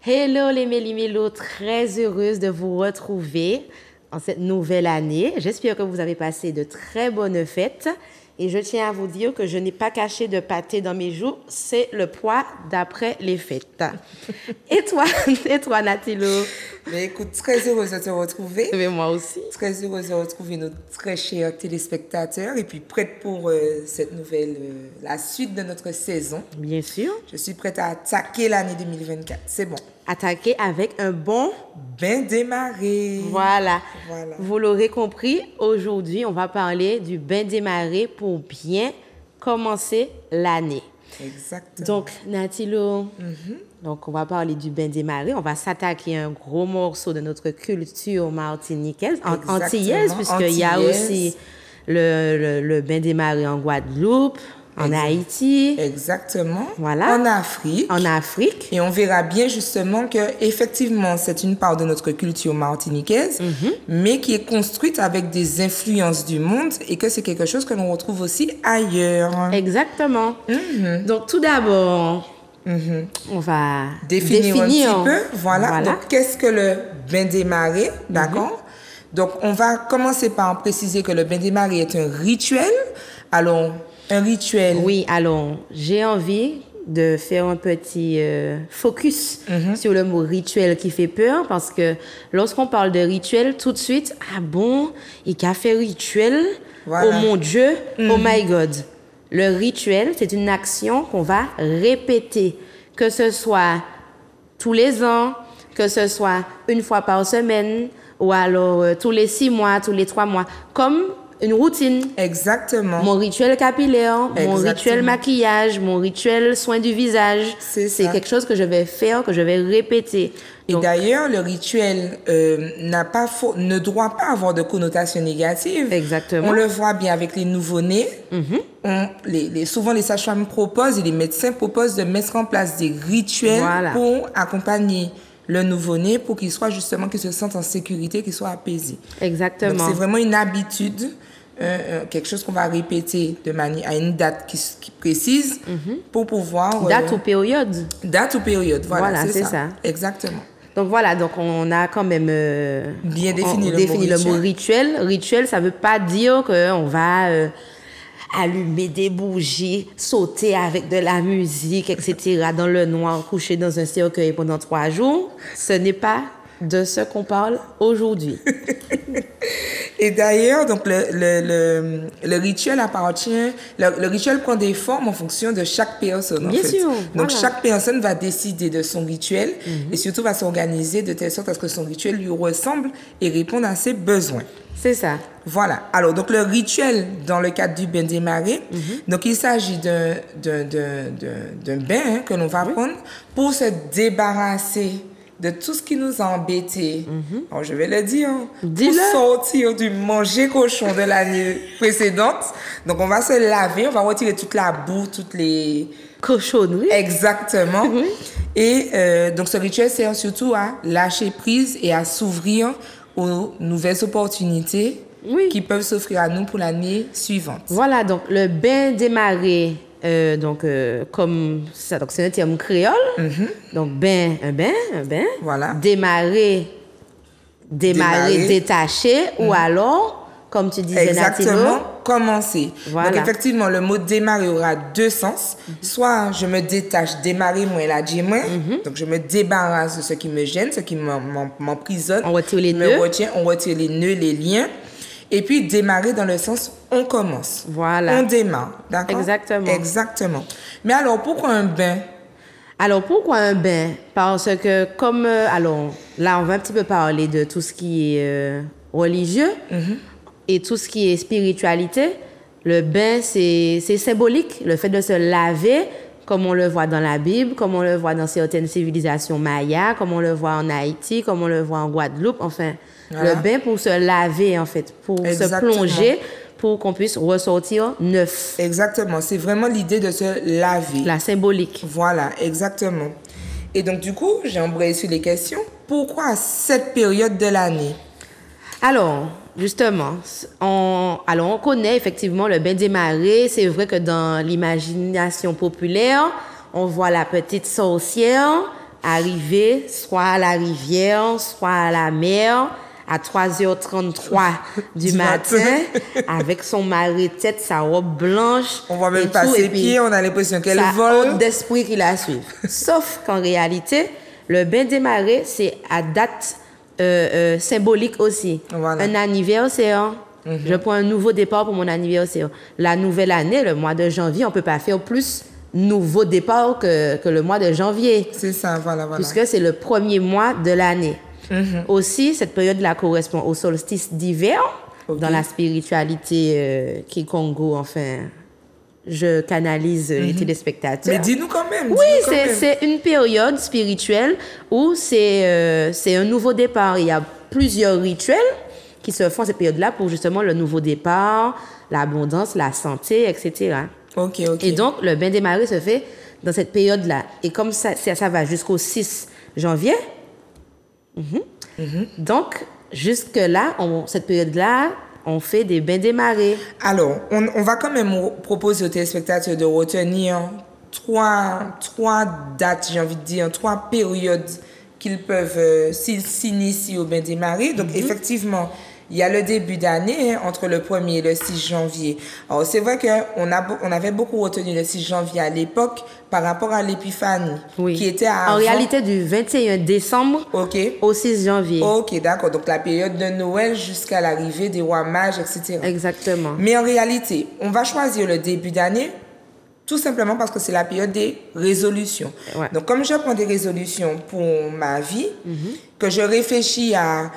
Hello les Méli-Mélos, très heureuse de vous retrouver en cette nouvelle année. J'espère que vous avez passé de très bonnes fêtes. Et je tiens à vous dire que je n'ai pas caché de pâté dans mes joues, c'est le poids d'après les fêtes. Et toi Natilo? Mais écoute, très heureuse de te retrouver. Mais moi aussi. Très heureuse de retrouver nos très chers téléspectateurs et puis prête pour cette nouvelle, la suite de notre saison. Bien sûr. Je suis prête à attaquer l'année 2024. C'est bon. Attaquer avec un bon bien démarré. Voilà. Vous l'aurez compris, aujourd'hui, on va parler du bien démarré pour bien commencer l'année. Exactement. Donc, Natilo, donc on va parler du bien démarré. On va s'attaquer à un gros morceau de notre culture martiniquaise, antillaise, puisqu'il y a aussi le bien démarré en Guadeloupe, en Haïti. Exactement. Voilà. En Afrique. Et on verra bien justement que effectivement c'est une part de notre culture martiniquaise, mais qui est construite avec des influences du monde et que c'est quelque chose que l'on retrouve aussi ailleurs. Exactement. Donc tout d'abord, on va définir un petit peu. Voilà. Donc qu'est-ce que le bien démarré, d'accord? Donc on va commencer par préciser que le bien démarré est un rituel. Alors un rituel. Oui, alors, j'ai envie de faire un petit focus sur le mot rituel qui fait peur parce que lorsqu'on parle de rituel, tout de suite, ah bon, il a fait rituel, oh mon Dieu, oh my God. Le rituel, c'est une action qu'on va répéter, que ce soit tous les ans, que ce soit une fois par semaine ou alors tous les 6 mois, tous les 3 mois, comme une routine. Exactement. Mon rituel capillaire, mon rituel maquillage, mon rituel soin du visage. C'est quelque chose que je vais faire, que je vais répéter. Et d'ailleurs, le rituel ne doit pas avoir de connotation négative. Exactement. On le voit bien avec les nouveau-nés. Souvent, les sages-femmes proposent et les médecins proposent de mettre en place des rituels pour accompagner le nouveau-né pour qu'il soit justement, qu'il se sente en sécurité, qu'il soit apaisé. Exactement. Donc, c'est vraiment une habitude, quelque chose qu'on va répéter de manière à une date qui précise pour pouvoir... date ou période. Date ou période, voilà c'est ça. Exactement. Donc voilà, donc on a quand même bien défini le mot rituel. Rituel, ça ne veut pas dire qu'on va allumer des bougies, sauter avec de la musique, etc., dans le noir, coucher dans un cercueil pendant 3 jours. Ce n'est pas de ce qu'on parle aujourd'hui. Et d'ailleurs, donc le rituel appartient, le rituel prend des formes en fonction de chaque personne. Bien sûr. Donc chaque personne va décider de son rituel et surtout va s'organiser de telle sorte à ce que son rituel lui ressemble et réponde à ses besoins. C'est ça. Voilà. Alors, donc, le rituel, dans le cadre du bain démarré, donc, il s'agit d'un bain que l'on va prendre pour se débarrasser de tout ce qui nous a embêtés. Alors, je vais le dire. Pour sortir du manger cochon de l'année précédente. Donc, on va se laver, on va retirer toute la boue, toutes les... cochonneries. Exactement. Et donc, ce rituel sert surtout à lâcher prise et à s'ouvrir aux nouvelles opportunités qui peuvent s'offrir à nous pour l'année suivante. Voilà, donc le bain démarré, comme ça, donc c'est un terme créole. Donc un bain. Voilà. Démarrer, détaché, ou alors, comme tu disais, exactement, commencer. Voilà. Donc effectivement, le mot démarrer aura 2 sens. Soit je me détache, démarrer moi la dit moi. Donc je me débarrasse de ce qui me gêne, ce qui m'emprisonne. On retire les nœuds. On retire les nœuds, les liens. Et puis démarrer dans le sens on commence. Voilà. On démarre, d'accord? Exactement. Mais alors pourquoi un bain? Parce que comme alors là on va un petit peu parler de tout ce qui est religieux. Et tout ce qui est spiritualité, le bain, c'est symbolique. Le fait de se laver, comme on le voit dans la Bible, comme on le voit dans certaines civilisations mayas, comme on le voit en Haïti, comme on le voit en Guadeloupe. Enfin, le bain pour se laver, en fait, pour se plonger, pour qu'on puisse ressortir neuf. Exactement. C'est vraiment l'idée de se laver. La symbolique. Voilà, exactement. Et donc, du coup, j'ai embrayé sur les questions. Pourquoi cette période de l'année? Alors, justement, on connaît effectivement le bain démarré. C'est vrai que dans l'imagination populaire, on voit la petite sorcière arriver soit à la rivière, soit à la mer, à 3h33 du matin, avec son marée de tête, sa robe blanche. On voit même pas ses pieds, on a l'impression qu'elle vole. Sa haute d'esprit qui la suit. Sauf qu'en réalité, le bain des marées, c'est à date symbolique aussi. Voilà. Un anniversaire. Je prends un nouveau départ pour mon anniversaire. La nouvelle année, le mois de janvier, on ne peut pas faire plus nouveau départ que le mois de janvier. C'est ça, voilà. Puisque c'est le premier mois de l'année. Aussi, cette période-là correspond au solstice d'hiver. Dans la spiritualité Kikongo, enfin, je canalise les téléspectateurs. Mais dis-nous quand même. Oui, c'est une période spirituelle où c'est un nouveau départ. Il y a plusieurs rituels qui se font à cette période-là pour justement le nouveau départ, l'abondance, la santé, etc. Ok. Et donc, le bain des marées se fait dans cette période-là. Et comme ça va jusqu'au 6 janvier, donc, jusque-là, cette période-là, on fait des bains des marées. Alors, on va quand même proposer aux téléspectateurs de retenir trois dates, j'ai envie de dire, 3 périodes qu'ils peuvent s'initier au bain des marées. Donc, effectivement, il y a le début d'année, entre le 1er et le 6 janvier. Alors, c'est vrai qu'on avait beaucoup retenu le 6 janvier à l'époque par rapport à l'épiphanie, qui était avant. En réalité, du 21 décembre au 6 janvier. Ok, d'accord. Donc, la période de Noël jusqu'à l'arrivée des rois mages, etc. Exactement. Mais en réalité, on va choisir le début d'année tout simplement parce que c'est la période des résolutions. Ouais. Donc, comme je prends des résolutions pour ma vie, que je réfléchis à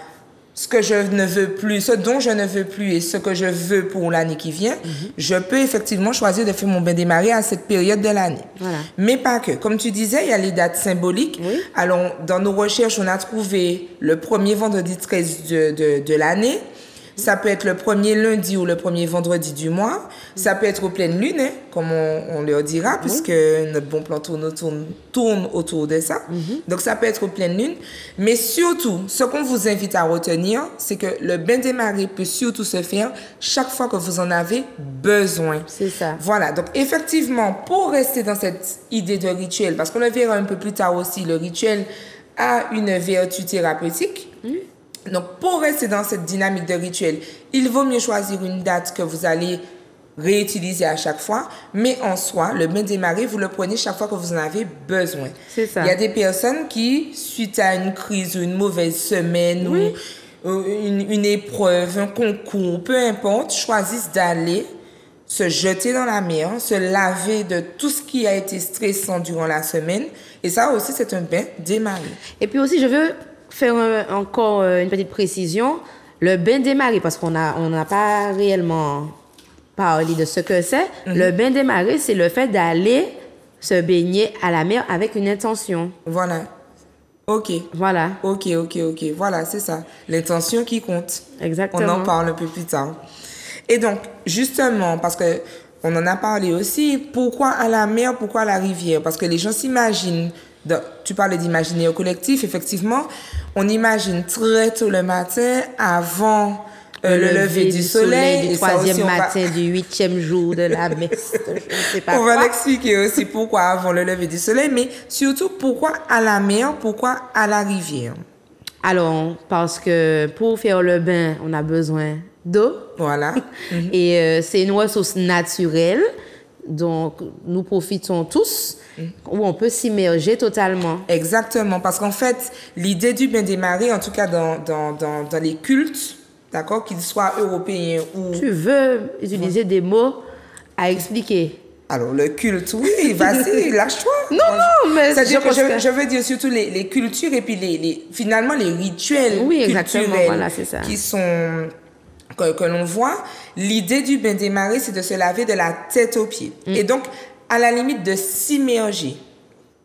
ce que je ne veux plus, ce dont je ne veux plus et ce que je veux pour l'année qui vient, je peux effectivement choisir de faire mon bain des marées à cette période de l'année. Voilà. Mais pas que. Comme tu disais, il y a les dates symboliques. Oui. Alors, dans nos recherches, on a trouvé le premier vendredi 13 de l'année. Ça peut être le premier lundi ou le premier vendredi du mois. Ça peut être aux pleines lunes, hein, comme on leur dira, puisque notre bon plan tourne autour de ça. Donc, ça peut être aux pleines lunes. Mais surtout, ce qu'on vous invite à retenir, c'est que le bain des marées peut surtout se faire chaque fois que vous en avez besoin. C'est ça. Voilà. Donc, effectivement, pour rester dans cette idée de rituel, parce qu'on le verra un peu plus tard aussi, le rituel a une vertu thérapeutique. Donc, pour rester dans cette dynamique de rituel, il vaut mieux choisir une date que vous allez réutiliser à chaque fois. Mais en soi, le bain des marées, vous le prenez chaque fois que vous en avez besoin. C'est ça. Il y a des personnes qui, suite à une crise ou une mauvaise semaine ou une épreuve, un concours, peu importe, choisissent d'aller se jeter dans la mer, se laver de tout ce qui a été stressant durant la semaine. Et ça aussi, c'est un bain des marées. Et puis aussi, je veux faire encore une petite précision. Le bain des marées, parce qu'on n'a pas réellement parlé de ce que c'est. Le bain des marées, c'est le fait d'aller se baigner à la mer avec une intention. Voilà. Ok. Voilà. Ok. Voilà, c'est ça. L'intention qui compte. Exactement. On en parle un peu plus tard. Et donc, justement, parce que on en a parlé aussi, pourquoi à la mer, pourquoi à la rivière? Parce que les gens s'imaginent, tu parlais d'imaginaire collectif, effectivement, on imagine très tôt le matin, avant le lever du soleil. Du 3e matin, du 8e jour de la messe. Je ne sais pas on va l'expliquer aussi pourquoi avant le lever du soleil, mais surtout pourquoi à la mer, pourquoi à la rivière. Alors, parce que pour faire le bain, on a besoin d'eau. Voilà. Et c'est une ressource naturelle, donc nous profitons tous, où on peut s'immerger totalement. Exactement, parce qu'en fait, l'idée du bain des marées, en tout cas dans les cultes, d'accord, qu'ils soient européens ou... Tu veux utiliser des mots à expliquer? Alors, le culte, oui, vas-y, lâche-toi. Non, mais... C'est-à-dire que je veux dire surtout les cultures et puis finalement les rituels culturels voilà, c'est ça. Qui sont... que l'on voit. L'idée du bain des marées, c'est de se laver de la tête aux pieds. Et donc, à la limite, de s'immerger.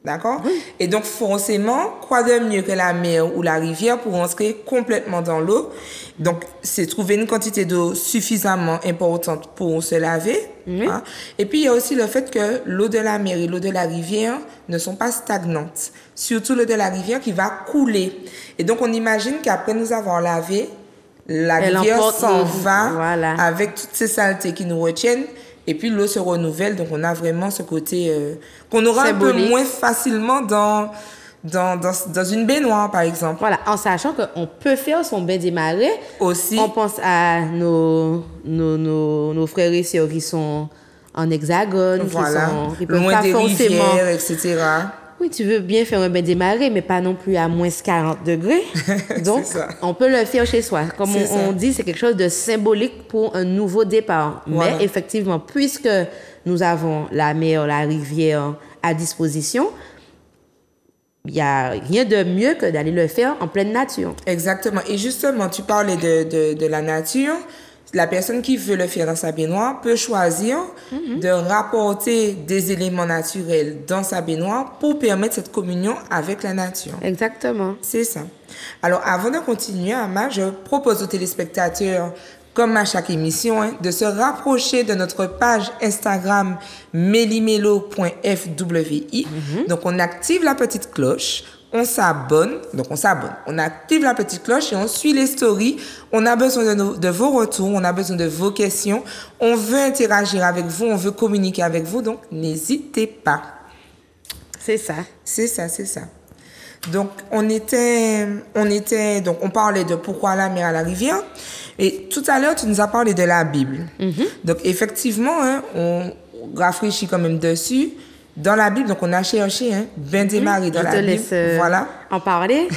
D'accord? Et donc, forcément, quoi de mieux que la mer ou la rivière pour entrer complètement dans l'eau? Donc, c'est trouver une quantité d'eau suffisamment importante pour se laver. Hein? Et puis, il y a aussi le fait que l'eau de la mer et l'eau de la rivière ne sont pas stagnantes. Surtout l'eau de la rivière qui va couler. Et donc, on imagine qu'après nous avoir lavé, la rivière s'en va avec toutes ces saletés qui nous retiennent. Et puis, l'eau se renouvelle. Donc, on a vraiment ce côté qu'on aura symbolique. Un peu moins facilement dans dans une baignoire, par exemple. Voilà, en sachant qu'on peut faire son bain des marais. Aussi. On pense à nos frères et sœurs qui sont en hexagone, Voilà. qui peuvent Loin pas des forcément... rivières, etc. Oui, tu veux bien faire un bain des marais, mais pas non plus à moins 40 degrés. Donc, on peut le faire chez soi. Comme on dit, c'est quelque chose de symbolique pour un nouveau départ. Voilà. Mais effectivement, puisque nous avons la mer, la rivière à disposition, il n'y a rien de mieux que d'aller le faire en pleine nature. Exactement. Et justement, tu parlais de la nature. La personne qui veut le faire dans sa baignoire peut choisir de rapporter des éléments naturels dans sa baignoire pour permettre cette communion avec la nature. Exactement. C'est ça. Alors, avant de continuer, Ama, je propose aux téléspectateurs, comme à chaque émission, de se rapprocher de notre page Instagram melimelo.fwi. Donc, on active la petite cloche. On s'abonne, on active la petite cloche et on suit les stories. On a besoin de vos retours, on a besoin de vos questions. On veut interagir avec vous, on veut communiquer avec vous, donc n'hésitez pas. C'est ça. C'est ça. Donc, on parlait de pourquoi la mer à la rivière. Et tout à l'heure, tu nous as parlé de la Bible. Donc, effectivement, on rafraîchit quand même dessus. Dans la Bible, donc on a cherché bain des marais dans la Bible. Je te laisse voilà. en parler.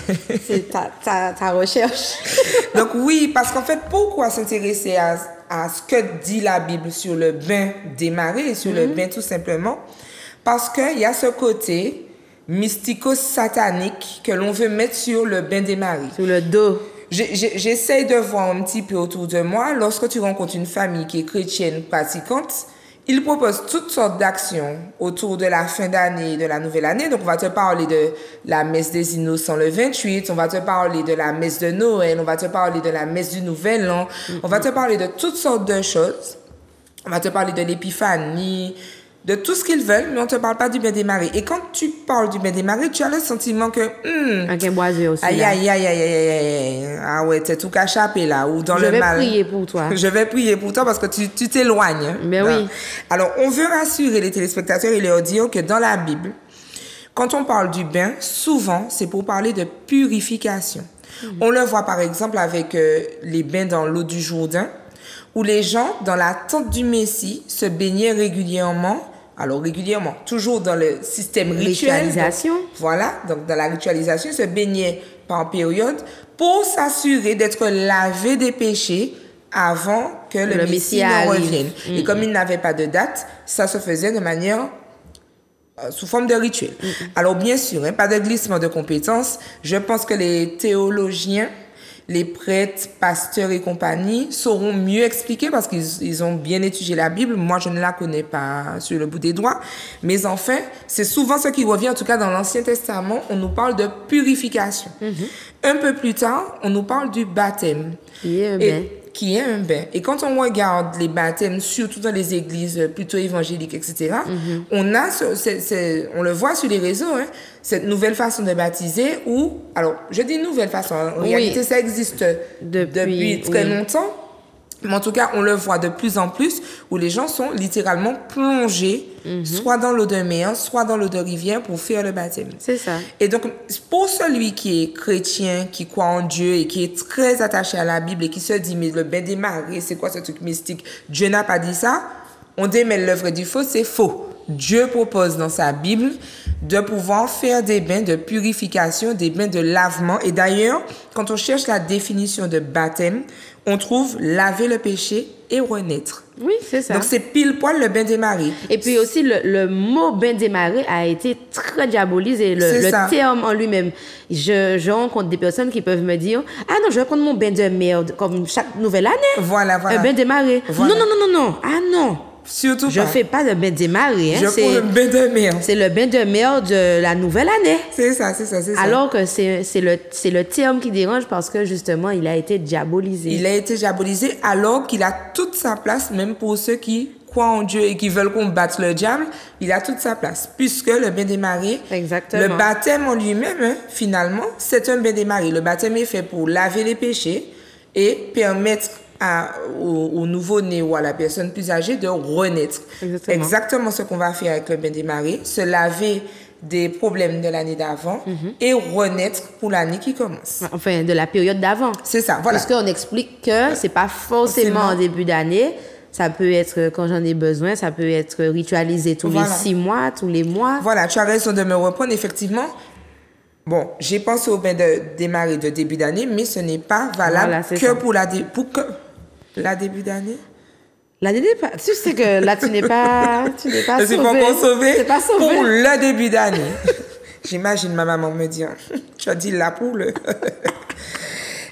C'est ta recherche. Donc oui, parce qu'en fait, pourquoi s'intéresser à ce que dit la Bible sur le bain des marais et sur le bain tout simplement? Parce qu'il y a ce côté mystico-satanique que l'on veut mettre sur le bain des marais. Sur le dos. J'essaye de voir un petit peu autour de moi. Lorsque tu rencontres une famille qui est chrétienne pratiquante, ils proposent toutes sortes d'actions autour de la fin d'année, de la nouvelle année. Donc, on va te parler de la messe des innocents le 28, on va te parler de la messe de Noël, on va te parler de la messe du Nouvel An, on va te parler de toutes sortes de choses. On va te parler de l'épiphanie, de tout ce qu'ils veulent, mais on ne te parle pas du bain des marais. Et quand tu parles du bain des marais, tu as le sentiment que... Avec un boisé aussi. Aïe. Ah ouais, t'es tout cachapé là, ou dans le mal. Je vais prier pour toi. Je vais prier pour toi parce que tu t'éloignes. Mais oui. Alors, on veut rassurer les téléspectateurs et leur dire que dans la Bible, quand on parle du bain, souvent, c'est pour parler de purification. On le voit par exemple avec les bains dans l'eau du Jourdain, où les gens, dans la tente du Messie, se baignaient régulièrement. Alors, régulièrement, toujours dans le système rituel. Ritualisation. Donc, voilà, donc dans la ritualisation, se baignaient par période pour s'assurer d'être lavés des péchés avant que le Messie ne revienne. Et comme il n'avait pas de date, ça se faisait de manière sous forme de rituel. Alors, bien sûr, pas de glissement de compétences. Je pense que les théologiens, les prêtres, pasteurs et compagnie sauront mieux expliquer parce qu'ils ont bien étudié la Bible. Moi, je ne la connais pas sur le bout des doigts. Mais enfin, c'est souvent ce qui revient, en tout cas dans l'Ancien Testament, on nous parle de purification. Un peu plus tard, on nous parle du baptême. Qui est un bain. Et quand on regarde les baptêmes, surtout dans les églises plutôt évangéliques, etc., on le voit sur les réseaux, cette nouvelle façon de baptiser où, alors, je dis nouvelle façon, en réalité, ça existe depuis très longtemps, mais en tout cas, on le voit de plus en plus où les gens sont littéralement plongés soit dans l'eau de mer, soit dans l'eau de rivière pour faire le baptême. C'est ça. Et donc, pour celui qui est chrétien, qui croit en Dieu et qui est très attaché à la Bible et qui se dit, mais le bain des marais, c'est quoi ce truc mystique? Dieu n'a pas dit ça. On démêle le vrai du faux, c'est faux. Dieu propose dans sa Bible de pouvoir faire des bains de purification, des bains de lavement. Et d'ailleurs, quand on cherche la définition de baptême, on trouve laver le péché et renaître. Oui, c'est ça. Donc, c'est pile poil le bain des marais. Et puis aussi, le mot bain des marais a été très diabolisé. Le terme en lui-même. Je rencontre des personnes qui peuvent me dire « Ah non, je vais prendre mon bain de merde comme chaque nouvelle année. » Voilà. Un bain des marais. Voilà. Non. Ah non. Surtout je fais pas de bain des marais. Je prends le bain de mer. C'est le bain de mer de la nouvelle année. C'est ça. Alors que c'est le terme qui dérange parce que justement, il a été diabolisé. Il a été diabolisé alors qu'il a toute sa place, même pour ceux qui croient en Dieu et qui veulent combattre le diable, il a toute sa place. Puisque le bain des marais, le baptême en lui-même, finalement, c'est un bain des marais. Le baptême est fait pour laver les péchés et permettre au nouveau-né ou à la personne plus âgée de renaître. Exactement ce qu'on va faire avec le bain des marais, se laver des problèmes de l'année d'avant et renaître pour l'année qui commence. Enfin, de la période d'avant. C'est ça, voilà. Parce qu'on explique que c'est pas forcément en début d'année. Ça peut être quand j'en ai besoin, ça peut être ritualisé tous les 6 mois, tous les mois. Voilà, tu as raison de me reprendre, effectivement. Bon, j'ai pensé au bain de démarrer de début d'année, mais ce n'est pas valable pour la début d'année. L'année n'est pas... Tu sais que là, tu n'es pas sauvé. Je suis pas encore sauvée. T'es pas sauvé. Pour le début d'année. J'imagine ma maman me dire, tu as dit là pour le...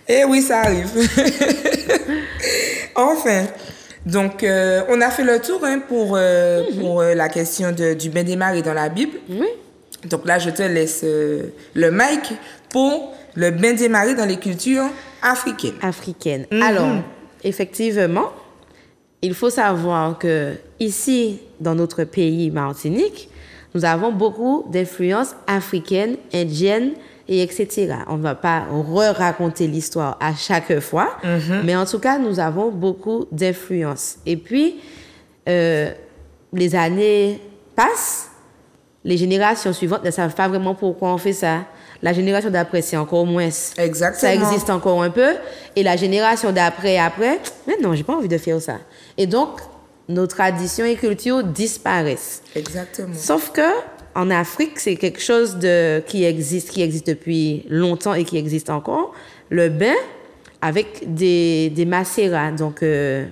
Eh oui, ça arrive. Enfin... Donc, on a fait le tour pour la question du bain démarré dans la Bible. Oui. Donc là, je te laisse le mic pour le bain démarré dans les cultures africaines. Africaines. Alors, effectivement, il faut savoir que ici, dans notre pays Martinique, nous avons beaucoup d'influences africaines, indiennes, et etc. On ne va pas raconter l'histoire à chaque fois, mais en tout cas, nous avons beaucoup d'influences. Et puis, les années passent, les générations suivantes ne savent pas vraiment pourquoi on fait ça. La génération d'après, c'est encore moins. Exactement. Ça existe encore un peu. Et la génération d'après, mais non, j'ai pas envie de faire ça. Et donc, nos traditions et cultures disparaissent. Exactement. Sauf que, en Afrique, c'est quelque chose qui existe depuis longtemps et qui existe encore. Le bain avec des macérats, donc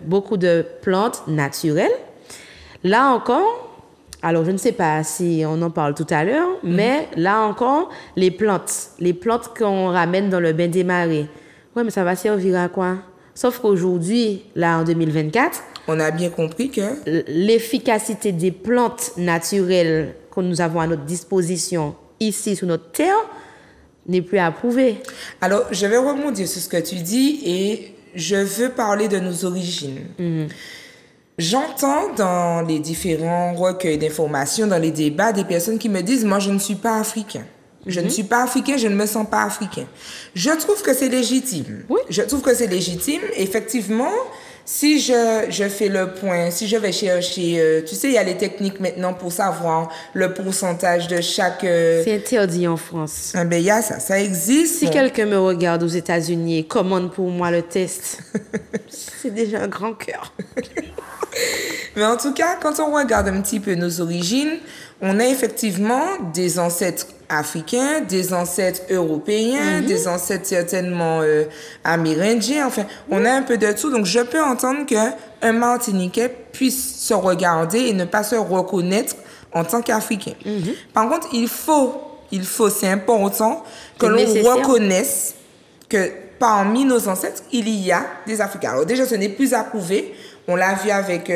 beaucoup de plantes naturelles. Là encore, alors je ne sais pas si on en parle tout à l'heure, mais là encore, les plantes qu'on ramène dans le bain démarré. Ouais, mais ça va servir à quoi? Sauf qu'aujourd'hui, là en 2024, on a bien compris que l'efficacité des plantes naturelles que nous avons à notre disposition ici sur notre terre n'est plus approuvée. Alors, je vais rebondir sur ce que tu dis et je veux parler de nos origines. J'entends dans les différents recueils d'informations, dans les débats, des personnes qui me disent « Moi, je ne suis pas africain. Je ne suis pas africain, je ne me sens pas africain. » Je trouve que c'est légitime. Oui. Je trouve que c'est légitime. Effectivement, si je fais le point, si je vais chercher, tu sais, il y a les techniques maintenant pour savoir le pourcentage de chaque... C'est interdit en France. Ben, il y a ça, ça existe. Si quelqu'un me regarde aux États-Unis et commande pour moi le test, c'est déjà un grand cœur. Mais en tout cas, quand on regarde un petit peu nos origines, on a effectivement des ancêtres africains, des ancêtres européens, des ancêtres certainement amérindiens. Enfin, on a un peu de tout. Donc, je peux entendre qu'un Martiniquais puisse se regarder et ne pas se reconnaître en tant qu'Africain. Par contre, il faut, c'est important que l'on reconnaisse que parmi nos ancêtres, il y a des Africains. Alors déjà, ce n'est plus approuvé. On l'a vu avec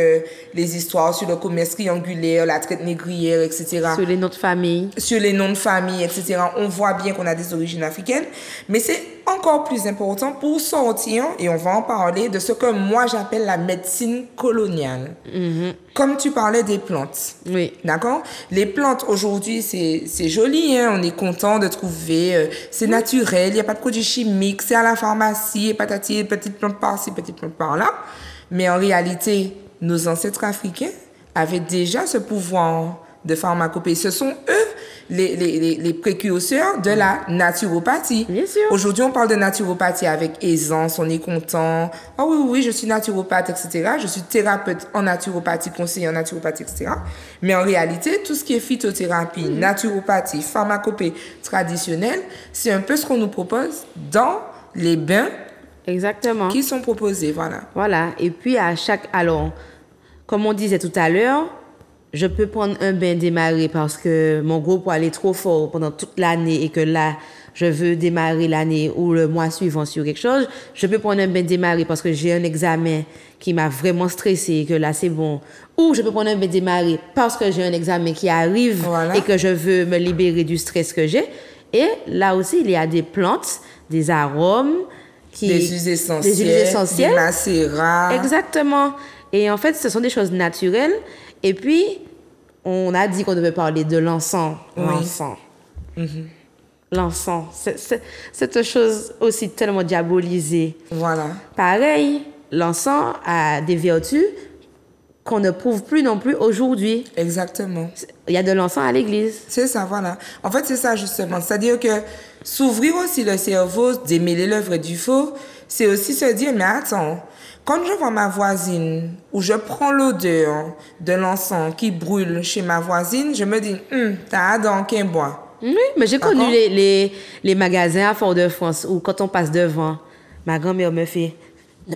les histoires sur le commerce triangulaire, la traite négrière, etc. Sur les noms de famille. Sur les noms de famille, etc. On voit bien qu'on a des origines africaines. Mais c'est encore plus important pour sortir, et on va en parler, de ce que moi j'appelle la médecine coloniale. Comme tu parlais des plantes. Oui. D'accord? Les plantes, aujourd'hui, c'est joli, hein? On est content de trouver, c'est naturel, il n'y a pas de produits chimiques, c'est à la pharmacie, et patati, petites plantes par-ci, petites plantes par-là. Mais en réalité, nos ancêtres africains avaient déjà ce pouvoir de pharmacopée. Ce sont eux les précurseurs de la naturopathie. Bien sûr. Aujourd'hui, on parle de naturopathie avec aisance, on est content. Ah oui, je suis naturopathe, etc. Je suis thérapeute en naturopathie, conseiller en naturopathie, etc. Mais en réalité, tout ce qui est phytothérapie, naturopathie, pharmacopée traditionnelle, c'est un peu ce qu'on nous propose dans les bains. Exactement. Qui sont proposés, voilà. Voilà. Et puis, alors, comme on disait tout à l'heure, je peux prendre un bain démarré parce que mon gros poids est trop fort pendant toute l'année et que là, je veux démarrer l'année ou le mois suivant sur quelque chose. Je peux prendre un bain démarré parce que j'ai un examen qui m'a vraiment stressé et que là, c'est bon. Ou je peux prendre un bain démarré parce que j'ai un examen qui arrive et que je veux me libérer du stress que j'ai. Et là aussi, il y a des plantes, des arômes, des huiles essentielles, des macérats. Exactement. Et en fait, ce sont des choses naturelles. Et puis, on a dit qu'on devait parler de l'encens. Oui. L'encens. L'encens. Cette chose aussi tellement diabolisée. Voilà. Pareil, l'encens a des vertus qu'on ne prouve plus non plus aujourd'hui. Exactement. Il y a de l'encens à l'église. C'est ça, voilà. En fait, c'est ça, justement. C'est-à-dire que s'ouvrir aussi le cerveau, démêler le vrai du faux, c'est aussi se dire, mais attends, quand je vois ma voisine, ou je prends l'odeur de l'encens qui brûle chez ma voisine, je me dis, t'as dans qu'un bois. Oui, mais j'ai connu les magasins à Fort-de-France où quand on passe devant, ma grand-mère me fait, ne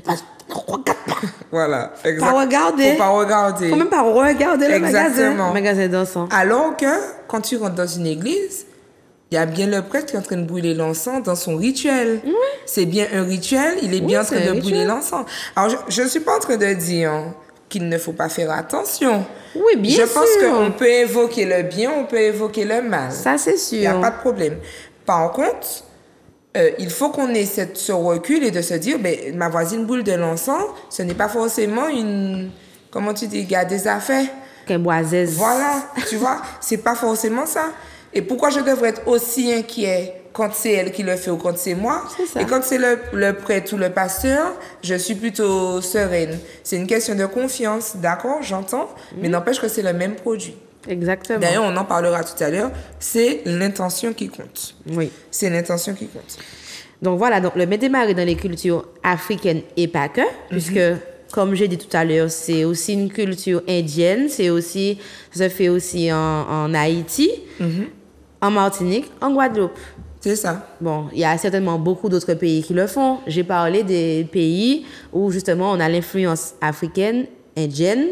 regarde pas. Voilà, Pas regarder. Faut pas regarder. Faut même pas regarder le Exactement. magasin d'encens. Alors que, quand tu rentres dans une église, il y a bien le prêtre qui est en train de brûler l'encens dans son rituel. Oui. C'est bien un rituel, il est bien en train de brûler l'encens. Alors, je ne suis pas en train de dire qu'il ne faut pas faire attention. Oui, bien sûr. Je pense qu'on peut évoquer le bien, on peut évoquer le mal. Ça, c'est sûr. Il n'y a pas de problème. Par contre, il faut qu'on ait ce recul et de se dire, ben, ma voisine brûle de l'encens, ce n'est pas forcément une... Comment tu dis, gars des affaires. Qu'un boisaise. Voilà, tu vois, c'est pas forcément ça. Et pourquoi je devrais être aussi inquiet quand c'est elle qui le fait ou quand c'est moi? C'est ça. Et quand c'est le prêtre ou le pasteur, je suis plutôt sereine. C'est une question de confiance, d'accord, j'entends, mais n'empêche que c'est le même produit. Exactement. D'ailleurs, on en parlera tout à l'heure, c'est l'intention qui compte. Oui. C'est l'intention qui compte. Donc voilà, donc le Bédémaré dans les cultures africaines et pas que, puisque, comme j'ai dit tout à l'heure, c'est aussi une culture indienne, ça se fait aussi en Haïti, en Martinique, en Guadeloupe. C'est ça. Bon, il y a certainement beaucoup d'autres pays qui le font. J'ai parlé des pays où justement on a l'influence africaine, indienne,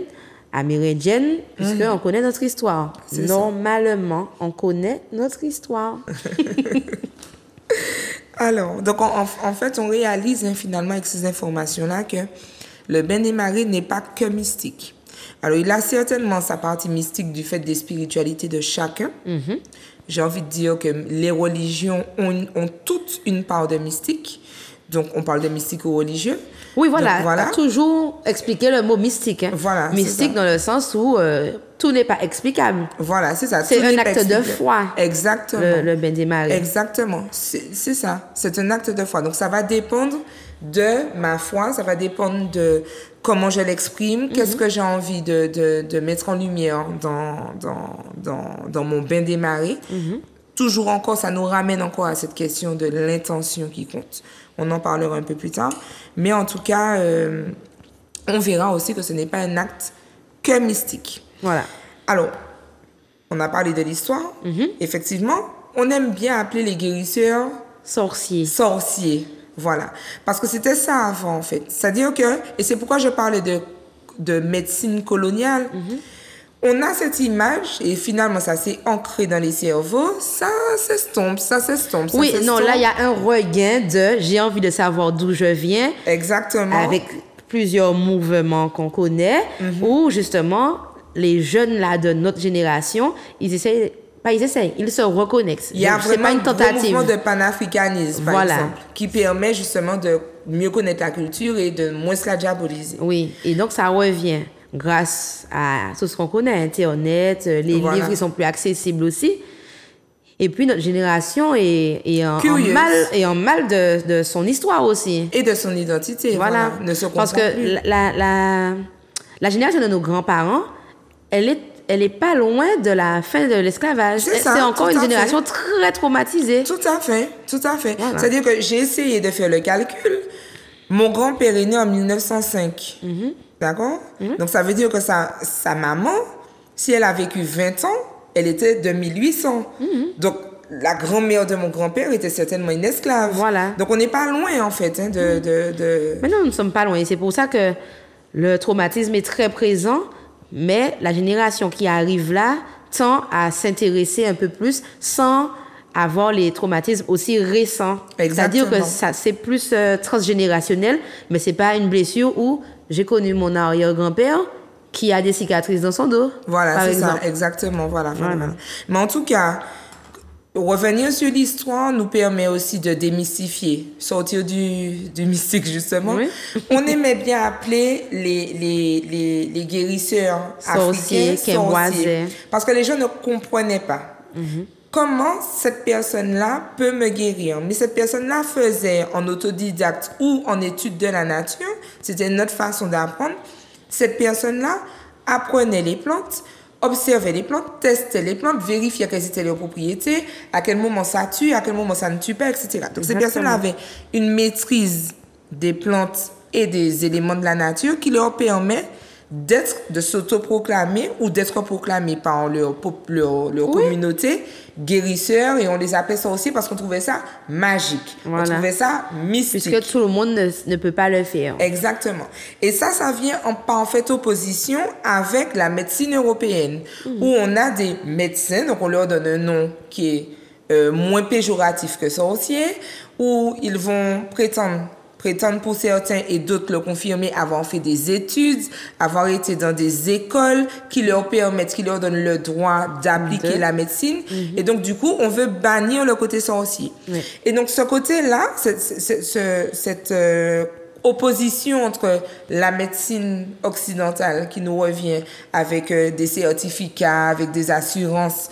amérindienne, puisqu'on connaît notre histoire. Normalement, on connaît notre histoire. Alors, donc en fait, on réalise finalement avec ces informations-là que le Bédémaré n'est pas que mystique. Alors, il a certainement sa partie mystique du fait des spiritualités de chacun. J'ai envie de dire que les religions ont toutes une part de mystique. Donc, on parle de mystique ou religieux. Oui, voilà. Donc, voilà. Toujours expliquer le mot mystique. Hein. Voilà. Mystique dans le sens où tout n'est pas explicable. Voilà, c'est ça. C'est un acte de foi. Exactement. Le Bédémaré. Exactement. C'est ça. C'est un acte de foi. Donc, ça va dépendre de ma foi, ça va dépendre de comment je l'exprime, qu'est-ce que j'ai envie de mettre en lumière dans mon Bédémaré. Toujours encore, ça nous ramène encore à cette question de l'intention qui compte. On en parlera un peu plus tard. Mais en tout cas, on verra aussi que ce n'est pas un acte que mystique. Voilà. Alors, on a parlé de l'histoire. Effectivement, on aime bien appeler les guérisseurs sorciers. Voilà. Parce que c'était ça avant, en fait. C'est-à-dire que, et c'est pourquoi je parlais de médecine coloniale, on a cette image, et finalement, ça s'est ancré dans les cerveaux, ça s'estompe. Oui, non, là, il y a un regain de « j'ai envie de savoir d'où je viens ». Exactement. Avec plusieurs mouvements qu'on connaît, où, justement, les jeunes, là, de notre génération, ils se reconnectent. Il y a vraiment un gros mouvement de panafricanisme, par exemple, qui permet justement de mieux connaître la culture et de moins se la diaboliser. Oui, et donc ça revient grâce à tout ce qu'on connaît, Internet, les livres qui sont plus accessibles aussi. Et puis notre génération est en mal de son histoire aussi. Et de son identité, voilà. Ne se comprend parce que plus. La génération de nos grands-parents, elle est pas loin de la fin de l'esclavage. C'est encore une génération très traumatisée. Tout à fait. Voilà. C'est-à-dire que j'ai essayé de faire le calcul. Mon grand-père est né en 1905. D'accord? Donc, ça veut dire que sa maman, si elle a vécu 20 ans, elle était de 1800. Donc, la grand-mère de mon grand-père était certainement une esclave. Voilà. Donc, on n'est pas loin, en fait. Mais non, nous ne sommes pas loin. C'est pour ça que le traumatisme est très présent. Mais la génération qui arrive là tend à s'intéresser un peu plus sans avoir les traumatismes aussi récents. C'est-à-dire que c'est plus transgénérationnel, mais c'est pas une blessure où j'ai connu mon arrière-grand-père qui a des cicatrices dans son dos. Voilà, c'est ça, exactement. Voilà. Mais en tout cas, revenir sur l'histoire nous permet aussi de démystifier, sortir du mystique justement. Oui. On aimait bien appeler les guérisseurs africains sorciers, parce que les gens ne comprenaient pas comment cette personne-là peut me guérir. Mais cette personne-là faisait en autodidacte ou en étude de la nature, c'était notre façon d'apprendre. Cette personne-là apprenait les plantes, observait les plantes, testait les plantes, vérifiait quelles étaient leurs propriétés, à quel moment ça tue, à quel moment ça ne tue pas, etc. Donc, ces personnes avaient une maîtrise des plantes et des éléments de la nature qui leur permet de s'autoproclamer ou d'être proclamés par leur communauté guérisseurs, et on les appelait ça aussi parce qu'on trouvait ça magique. On trouvait ça mystique. Puisque tout le monde ne peut pas le faire. Exactement. Et ça vient en parfaite opposition avec la médecine européenne, où on a des médecins, donc on leur donne un nom qui est moins péjoratif que sorcier, où ils vont prétendre pour certains et d'autres le confirmer, avoir fait des études, avoir été dans des écoles qui leur permettent, qui leur donnent le droit d'appliquer la médecine. Et donc, du coup, on veut bannir le côté sorcier. Et donc, ce côté-là, cette opposition entre la médecine occidentale qui nous revient avec des certificats, avec des assurances,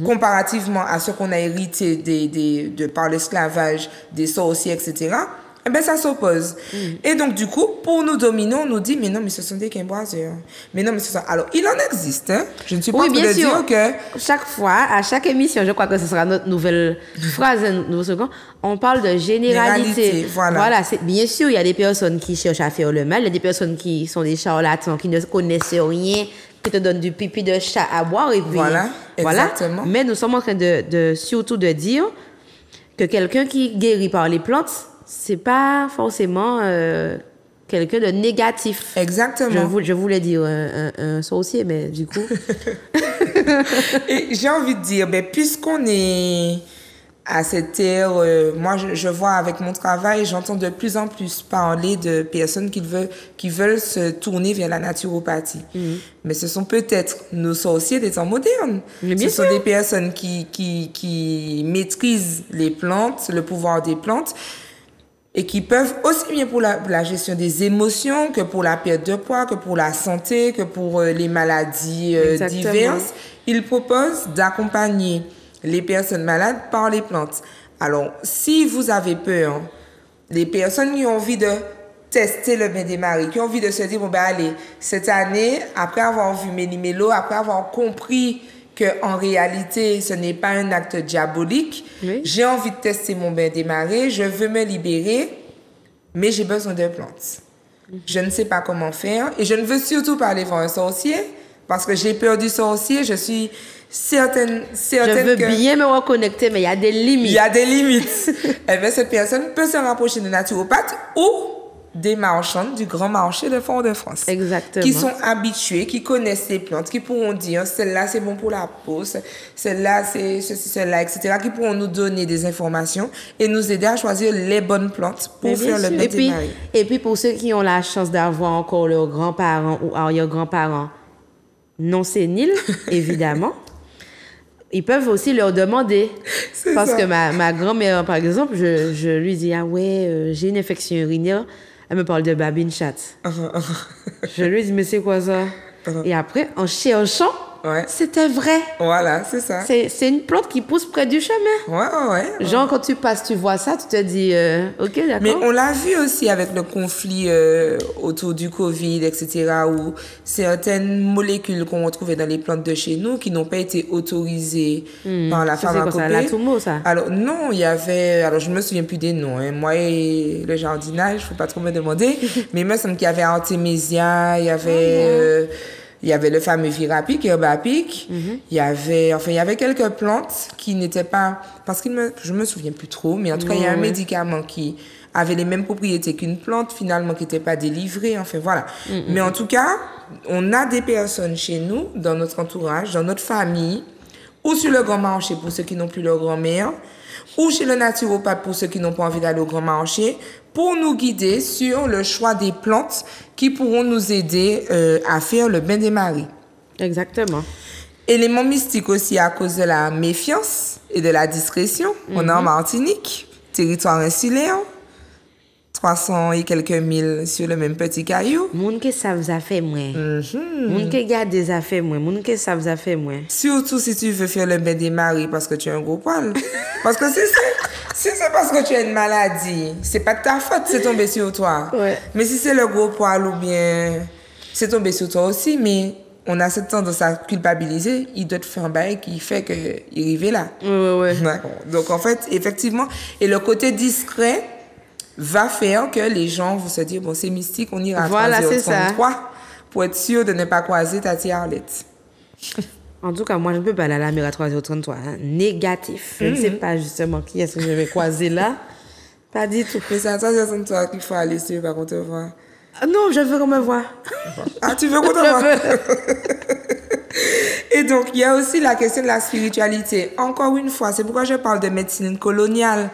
comparativement à ce qu'on a hérité par l'esclavage, des sorciers, etc., eh ben, ça s'oppose. Et donc, du coup, pour nous dominer, on nous dit, mais non, mais ce sont des quimboiseurs. Mais non, mais ce sont... Alors, il en existe, hein. Je ne suis pas en train de dire que... Chaque fois, à chaque émission, je crois que ce sera notre nouvelle phrase, nouveau second, on parle de généralité. Voilà. Bien sûr, il y a des personnes qui cherchent à faire le mal, il y a des personnes qui sont des charlatans, qui ne connaissent rien, qui te donnent du pipi de chat à boire, et puis... Voilà, exactement. Mais nous sommes en train surtout de dire que quelqu'un qui guérit par les plantes, c'est pas forcément quelqu'un de négatif. Exactement. Je voulais dire un sorcier, mais du coup... Et j'ai envie de dire, ben, puisqu'on est à cette ère, moi je vois avec mon travail, j'entends de plus en plus parler de personnes qui veulent se tourner vers la naturopathie. Mais ce sont peut-être nos sorciers des temps modernes. Ce sont des personnes qui maîtrisent les plantes, le pouvoir des plantes, et qui peuvent aussi bien pour la gestion des émotions que pour la perte de poids, que pour la santé, que pour les maladies diverses. Ils proposent d'accompagner les personnes malades par les plantes. Alors, si vous avez peur, les personnes qui ont envie de tester le bain des maris, qui ont envie de se dire, bon ben allez, cette année, après avoir vu Méli-Mélo, après avoir compris qu'en réalité, ce n'est pas un acte diabolique. J'ai envie de tester mon bain des marais, je veux me libérer, mais j'ai besoin de plantes. Je ne sais pas comment faire, et je ne veux surtout pas aller voir un sorcier, parce que j'ai peur du sorcier, je suis certaine je veux bien me reconnecter, mais il y a des limites. Il y a des limites. Eh bien, cette personne peut se rapprocher de naturopathes ou des marchands du grand marché de Fort-de-France. Exactement. Qui sont habitués, qui connaissent les plantes, qui pourront dire celle-là c'est bon pour la peau, celle-là c'est ceci, celle-là, etc. Qui pourront nous donner des informations et nous aider à choisir les bonnes plantes pour faire le bain des maris. Et puis pour ceux qui ont la chance d'avoir encore leurs grands-parents ou arrière-grands-parents non séniles, évidemment, ils peuvent aussi leur demander. Parce que ma grand-mère, par exemple, je lui dis, ah ouais, j'ai une infection urinaire. Elle me parle de babine chatte. Je lui dis, mais c'est quoi ça? Et après, en cherchant, c'était vrai. Voilà, c'est ça. C'est une plante qui pousse près du chemin. Ouais. Genre, quand tu passes, tu vois ça, tu te dis, ok, d'accord. Mais on l'a vu aussi avec le conflit autour du Covid, etc., où certaines molécules qu'on retrouvait dans les plantes de chez nous, qui n'ont pas été autorisées par la pharmacopée. C'est la Tumo, ça? Alors, non, il y avait... Alors, je me souviens plus des noms. Hein. Moi et le jardinage, faut pas trop me demander. Mais il me semble qu'il y avait Artemisia, il y avait... il y avait le fameux Virapic, Herbapic. Il y avait quelques plantes qui n'étaient pas... Parce que je me souviens plus trop, mais en tout cas, il y a un médicament qui avait les mêmes propriétés qu'une plante, finalement, qui n'était pas délivré. Enfin, voilà. Mais en tout cas, on a des personnes chez nous, dans notre entourage, dans notre famille, ou sur le grand marché pour ceux qui n'ont plus leur grand-mère, ou chez le naturopathe pour ceux qui n'ont pas envie d'aller au grand marché, pour nous guider sur le choix des plantes qui pourront nous aider à faire le bain des maris. Exactement. Élément mystique aussi à cause de la méfiance et de la discrétion. On est en Martinique, territoire insulaire, 300 et quelques milles sur le même petit caillou. Moun que ça vous a fait moins. Moun que garde des affaires moins. Moun que ça vous a fait moins. Surtout si tu veux faire le bain des maris parce que tu as un gros poil. Parce que si c'est parce que tu as une maladie, c'est pas de ta faute, c'est tombé sur toi. Ouais. Mais si c'est le gros poil ou bien c'est tombé sur toi aussi, mais on a cette tendance à culpabiliser, il doit te faire un bail qui fait qu'il arrive là. Ouais. D'accord. Donc, en fait, effectivement, et le côté discret va faire que les gens vont se dire, bon, c'est mystique, on ira à Voilà, c'est ça. 3 pour être sûr de ne pas croiser ta tia Arlette. En tout cas, moi, je ne peux pas aller à la mer à 3h33. Hein. Négatif. Je ne sais pas justement qui est-ce que je vais croiser là. Pas du tout. Mais c'est à 3h33 qu'il faut aller sur, par contre, te voir. Non, je veux qu'on me voie. Ah, tu veux qu'on te voie? Et donc, il y a aussi la question de la spiritualité. Encore une fois, c'est pourquoi je parle de médecine coloniale.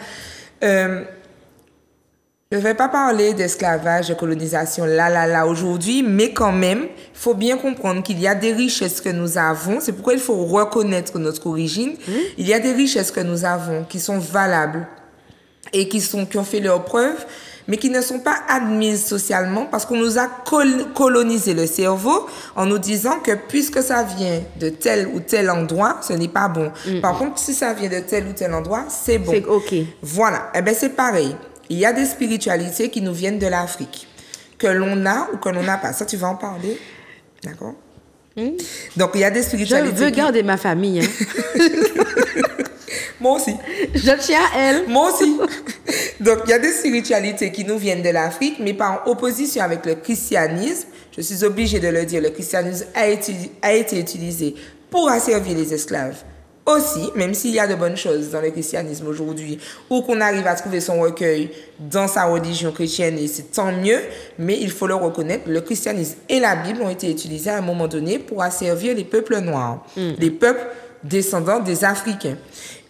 Je ne vais pas parler d'esclavage, de colonisation là aujourd'hui, mais quand même, il faut bien comprendre qu'il y a des richesses que nous avons. C'est pourquoi il faut reconnaître notre origine. Il y a des richesses que nous avons qui sont valables et qui ont fait leurs preuves, mais qui ne sont pas admises socialement parce qu'on nous a colonisé le cerveau en nous disant que puisque ça vient de tel ou tel endroit, ce n'est pas bon. Par contre, si ça vient de tel ou tel endroit, c'est bon. C'est OK. Voilà. Eh bien, c'est pareil. Il y a des spiritualités qui nous viennent de l'Afrique, que l'on a ou que l'on n'a pas. Ça, tu vas en parler. D'accord? Donc, il y a des spiritualités. Je veux garder ma famille. Hein. Moi aussi. Je tiens à elle. Moi aussi. Donc, il y a des spiritualités qui nous viennent de l'Afrique, mais par opposition avec le christianisme. Je suis obligée de le dire, le christianisme a été utilisé pour asservir les esclaves. Aussi, même s'il y a de bonnes choses dans le christianisme aujourd'hui, ou qu'on arrive à trouver son recueil dans sa religion chrétienne, et c'est tant mieux, mais il faut le reconnaître, le christianisme et la Bible ont été utilisés à un moment donné pour asservir les peuples noirs, les peuples descendants des Africains.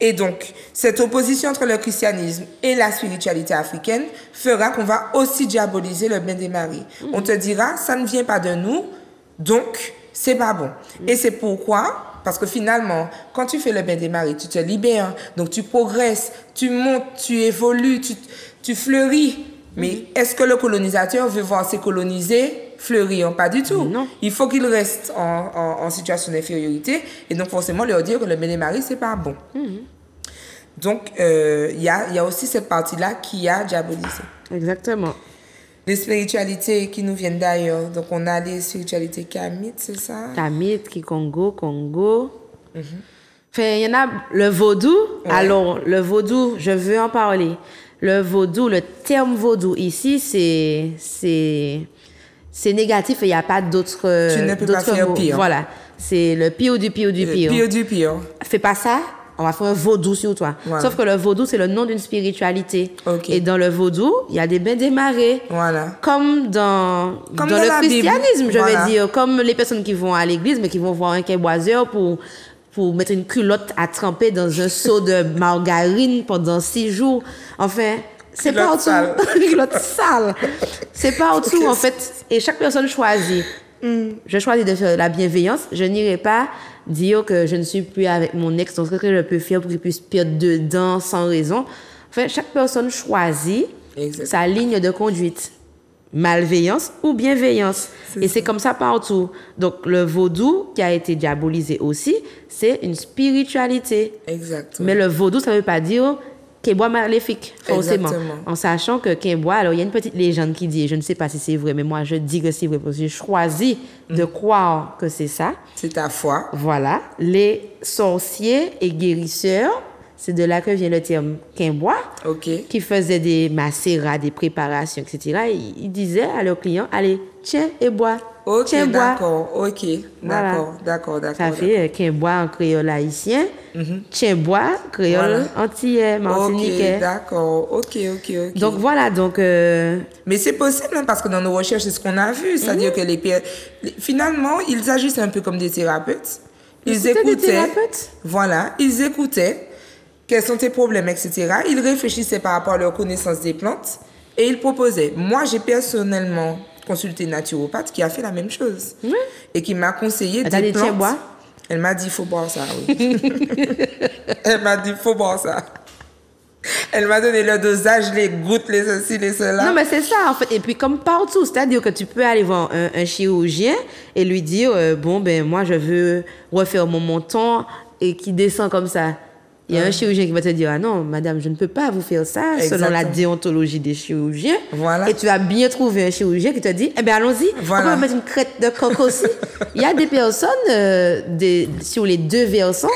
Et donc, cette opposition entre le christianisme et la spiritualité africaine fera qu'on va aussi diaboliser le bain des maris. On te dira, ça ne vient pas de nous, donc c'est pas bon. Et c'est pourquoi... Parce que finalement, quand tu fais le bain des maris, tu te libères, donc tu progresses, tu montes, tu évolues, tu fleuris. Mais est-ce que le colonisateur veut voir ses colonisés fleurir? Pas du tout. Non. Il faut qu'ils restent en situation d'infériorité et donc forcément leur dire que le bain des maris, c'est pas bon. Donc, il y a aussi cette partie-là qui a diabolisé. Exactement. Les spiritualités qui nous viennent d'ailleurs. Donc, on a les spiritualités kamites, c'est ça? Kamites, Congo. Enfin, il y en a le vaudou. Ouais. Alors, le vaudou, je veux en parler. Le vaudou, le terme vaudou ici, c'est négatif et il n'y a pas d'autres mots. Tu ne peux pas faire pire. Voilà. C'est le pire du pire du pire. Le pire du pire. Fais pas ça. On va faire un vaudou sur toi. Voilà. Sauf que le vaudou, c'est le nom d'une spiritualité. Okay. Et dans le vaudou, il y a des bains des marées. Voilà. Comme dans le christianisme, je vais dire. Comme les personnes qui vont à l'église, mais qui vont voir un québoiseur pour mettre une culotte à tremper dans un seau de margarine pendant 6 jours. Enfin, c'est partout. Culotte sale. C'est partout, en fait. Et chaque personne choisit. Je choisis de faire la bienveillance. Je n'irai pas dire que je ne suis plus avec mon ex, donc ce que je peux faire pour qu'il puisse perdre dedans sans raison. Enfin, chaque personne choisit sa ligne de conduite. Malveillance ou bienveillance. Et c'est comme ça partout. Donc, le vaudou, qui a été diabolisé aussi, c'est une spiritualité. Exactement. Mais le vaudou, ça ne veut pas dire Québois maléfique, forcément. Exactement. En sachant que Québois, alors il y a une petite légende qui dit, je ne sais pas si c'est vrai, mais moi je dis que c'est vrai parce que je choisis de croire que c'est ça. C'est ta foi. Voilà. Les sorciers et guérisseurs, c'est de là que vient le terme Québois, qui faisaient des macérats, des préparations, etc. Et ils disaient à leurs clients, allez, tiens et bois. Ok, tiens, d'accord, bois. Ok, voilà. D'accord. Ça fait Québois en créole haïtien, tiens bois, créole antillais, martiniquais. Ok, d'accord, ok. Donc voilà, donc... Mais c'est possible, hein, parce que dans nos recherches, c'est ce qu'on a vu. C'est-à-dire que finalement, ils agissent un peu comme des thérapeutes. Ils écoutaient. Des thérapeutes? Voilà, ils écoutaient. Quels sont tes problèmes, etc. Ils réfléchissaient par rapport à leur connaissance des plantes et ils proposaient. Moi, j'ai personnellement consulté une naturopathe qui a fait la même chose et qui m'a conseillé des plantes. Bois? Elle m'a dit, il faut boire ça, oui. Elle m'a dit, il faut boire ça. Elle m'a donné le dosage, les gouttes, les ceci, les cela. Non, mais c'est ça, en fait. Et puis, comme partout, c'est-à-dire que tu peux aller voir un chirurgien et lui dire, bon, ben, moi, je veux refaire mon menton et qui descend comme ça. Il y a un chirurgien qui va te dire, ah non, madame, je ne peux pas vous faire ça selon la déontologie des chirurgiens. Voilà. Et tu vas bien trouver un chirurgien qui te dit, eh bien, allons-y, Voilà. on peut mettre une crête de coq aussi. Il y a des personnes sur les deux versants,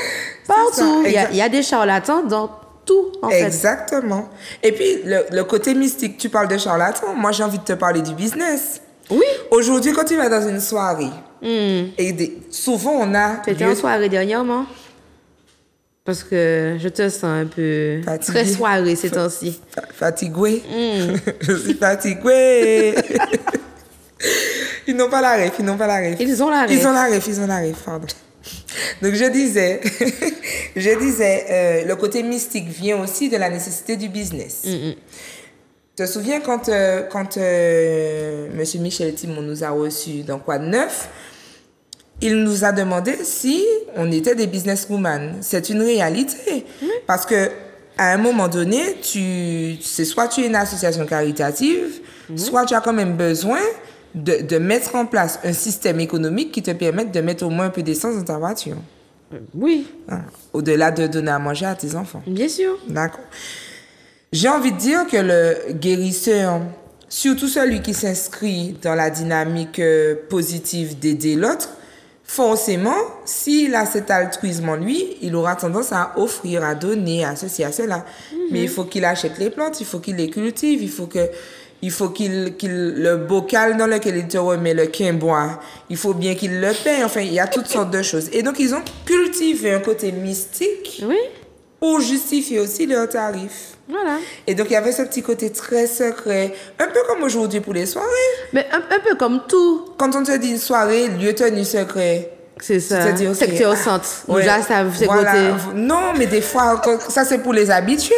partout. Il y a des charlatans dans tout, en fait. Exactement. Et puis, le côté mystique, tu parles de charlatan. Moi, j'ai envie de te parler du business. Oui. Aujourd'hui, quand tu vas dans une soirée, et souvent, on a... Tu étais en soirée dernièrement? Parce que je te sens un peu Fatiguée. très soirée ces temps-ci. Fatiguée. Je suis fatiguée. Ils n'ont pas la ref, ils n'ont pas la ref. Ils ont la ref. Ils ont la ref, pardon. Donc, je disais, le côté mystique vient aussi de la nécessité du business. Tu te souviens quand M. Michel Timon nous a reçus dans Quoi de Neuf, il nous a demandé si on était des businesswomen. C'est une réalité. Parce que à un moment donné, soit tu es une association caritative, soit tu as quand même besoin de mettre en place un système économique qui te permette de mettre au moins un peu d'essence dans ta voiture. Oui. Voilà. Au-delà de donner à manger à tes enfants. Bien sûr. D'accord. J'ai envie de dire que le guérisseur, surtout celui qui s'inscrit dans la dynamique positive d'aider l'autre, forcément, s'il a cet altruisme en lui, il aura tendance à offrir, à donner, à ceci, à cela. Mais il faut qu'il achète les plantes, il faut qu'il les cultive, il faut qu'il le bocal dans lequel il te remet le quinbois, il faut bien qu'il le paie. Enfin, il y a toutes sortes de choses. Et donc, ils ont cultivé un côté mystique pour justifier aussi leurs tarifs. Voilà. Et donc, il y avait ce petit côté très secret, un peu comme aujourd'hui pour les soirées. Mais un peu comme tout. Quand on te dit une soirée, lieu tenu secret. C'est ça. Tu te dis, ok, secteur centre. ouais, Déjà, ça c'est voilà. côté. Non, mais des fois, ça c'est pour les habitués.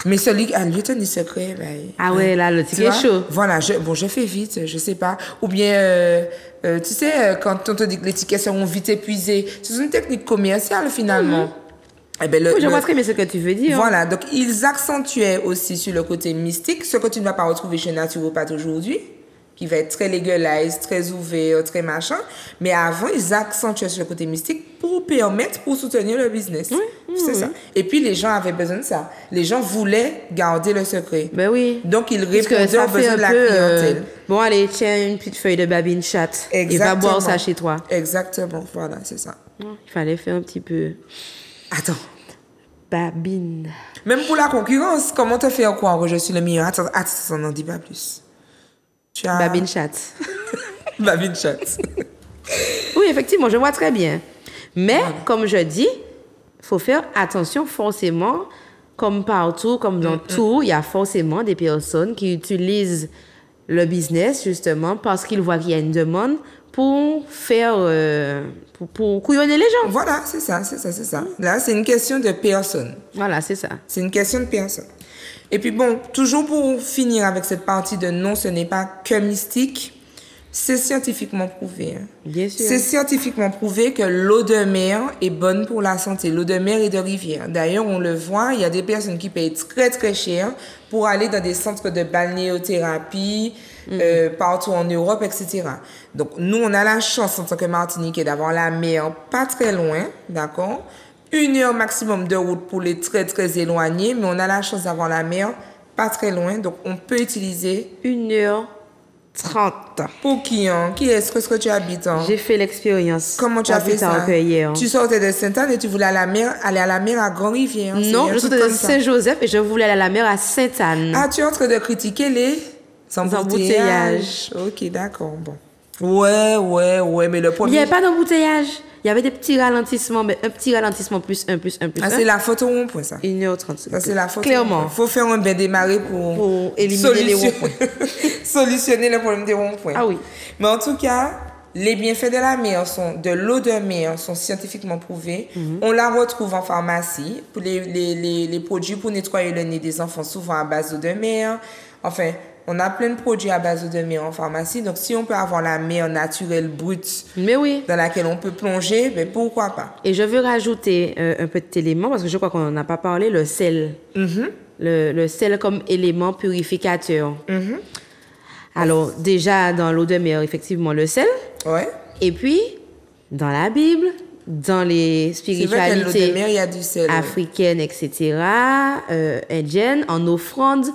Mais celui qui a lieu tenu secret, ben, Ah ouais, là, le tu ticket vois? chaud. Voilà, je fais vite, je sais pas. Ou bien, tu sais, quand on te dit que les tickets seront vite épuisés, c'est une technique commerciale finalement. Eh ben, Oui, je vois très bien ce que tu veux dire. Voilà, donc ils accentuaient aussi sur le côté mystique, ce que tu ne vas pas retrouver chez naturopathe aujourd'hui, qui va être très légalize, très ouvert, très machin. Mais avant, ils accentuaient sur le côté mystique pour soutenir le business. C'est ça. Et puis, les gens avaient besoin de ça. Les gens voulaient garder le secret. Ben oui. Donc, ils Parce que répondaient ça aux fait besoins un de la peu, clientèle. bon, allez, tiens une petite feuille de babine chat. Et va boire ça chez toi. Exactement, voilà, c'est ça. Il fallait faire un petit peu... Attends. Babine. Même pour la concurrence, comment te faire croire que je suis le meilleur? Attends, n'en dis pas plus. Tu as... Babine chat. Babine chat. Oui, effectivement, je vois très bien. Mais, comme je dis, il faut faire attention forcément, comme partout, comme dans tout, il y a forcément des personnes qui utilisent le business, justement, parce qu'ils voient qu'il y a une demande pour faire... pour couillonner les gens. Voilà, c'est ça. Là, c'est une question de personne. Voilà, c'est ça. C'est une question de personne. Et puis bon, toujours pour finir avec cette partie de non, ce n'est pas que mystique, c'est scientifiquement prouvé. Hein. Bien sûr. C'est scientifiquement prouvé que l'eau de mer est bonne pour la santé. L'eau de mer et de rivière. D'ailleurs, on le voit, il y a des personnes qui payent très très cher pour aller dans des centres de balnéothérapie, partout en Europe, etc. Donc, nous, on a la chance en tant que Martiniquais d'avoir la mer pas très loin, d'accord? 1 heure maximum de route pour les très très éloignés, mais on a la chance d'avoir la mer pas très loin, donc on peut utiliser 1h30. Pour qui, hein? Qui est-ce que tu habites, hein? J'ai fait l'expérience. Comment tu as fait ça? Hier. Tu sortais de Sainte-Anne et tu voulais aller à la mer à Grand-Rivière. Hein? Non, je sortais de Saint-Joseph et je voulais aller à la mer à Sainte-Anne. Ah, tu es en train de critiquer les embouteillages. Ok, d'accord, bon. Ouais, mais le premier... Il n'y avait pas d'embouteillage. Il y avait des petits ralentissements, mais un petit ralentissement plus 1, plus 1, plus 1. Ah, c'est la faute au rond-point, ça. 1h30. Ça, c'est la faute. Clairement. Il faut faire un bain démarré pour éliminer les ronds-points. Solutionner le problème des ronds-points. Ah oui. Mais en tout cas, les bienfaits de l'eau de mer sont scientifiquement prouvés. On la retrouve en pharmacie. Pour les produits pour nettoyer le nez des enfants, souvent à base d'eau de mer. Enfin, on a plein de produits à base d'eau de mer en pharmacie. Donc, si on peut avoir la mer naturelle brute, mais oui, dans laquelle on peut plonger, ben pourquoi pas? Et je veux rajouter un petit élément, parce que je crois qu'on n'en a pas parlé, le sel. Le sel comme élément purificateur. Alors, déjà, dans l'eau de mer, effectivement, le sel. Ouais. Et puis, dans la Bible, dans les spiritualités il y a du sel, africaines, etc., indiennes, en offrande,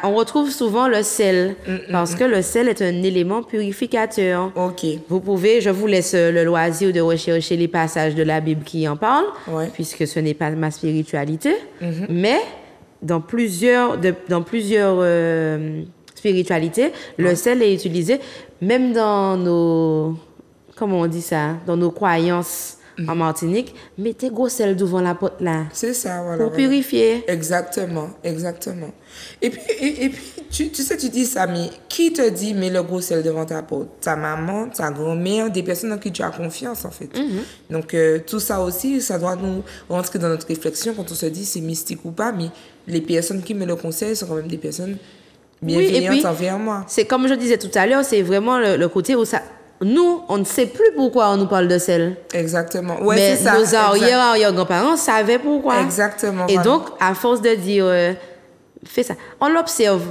on retrouve souvent le sel, parce que le sel est un élément purificateur. OK. Je vous laisse le loisir de rechercher les passages de la Bible qui en parlent, puisque ce n'est pas ma spiritualité, mais dans plusieurs spiritualités, le sel est utilisé, même dans nos, comment on dit ça, dans nos croyances en Martinique, mettez gros sel devant la porte là. C'est ça, voilà. Pour purifier. Exactement. Et puis tu sais, tu dis ça, mais qui te dit mets le gros sel devant ta porte? Ta maman, ta grand-mère, des personnes en qui tu as confiance, en fait. Donc, tout ça aussi, ça doit nous rentrer dans notre réflexion quand on se dit c'est mystique ou pas, mais les personnes qui me le conseillent sont quand même des personnes bienveillantes envers moi. C'est comme je disais tout à l'heure, c'est vraiment le côté où ça... Nous, on ne sait plus pourquoi on nous parle de sel. Exactement. Ouais, mais c'est ça. Nos arrière-grands-parents savaient pourquoi. Exactement. Et donc, à force de dire, fais ça. On l'observe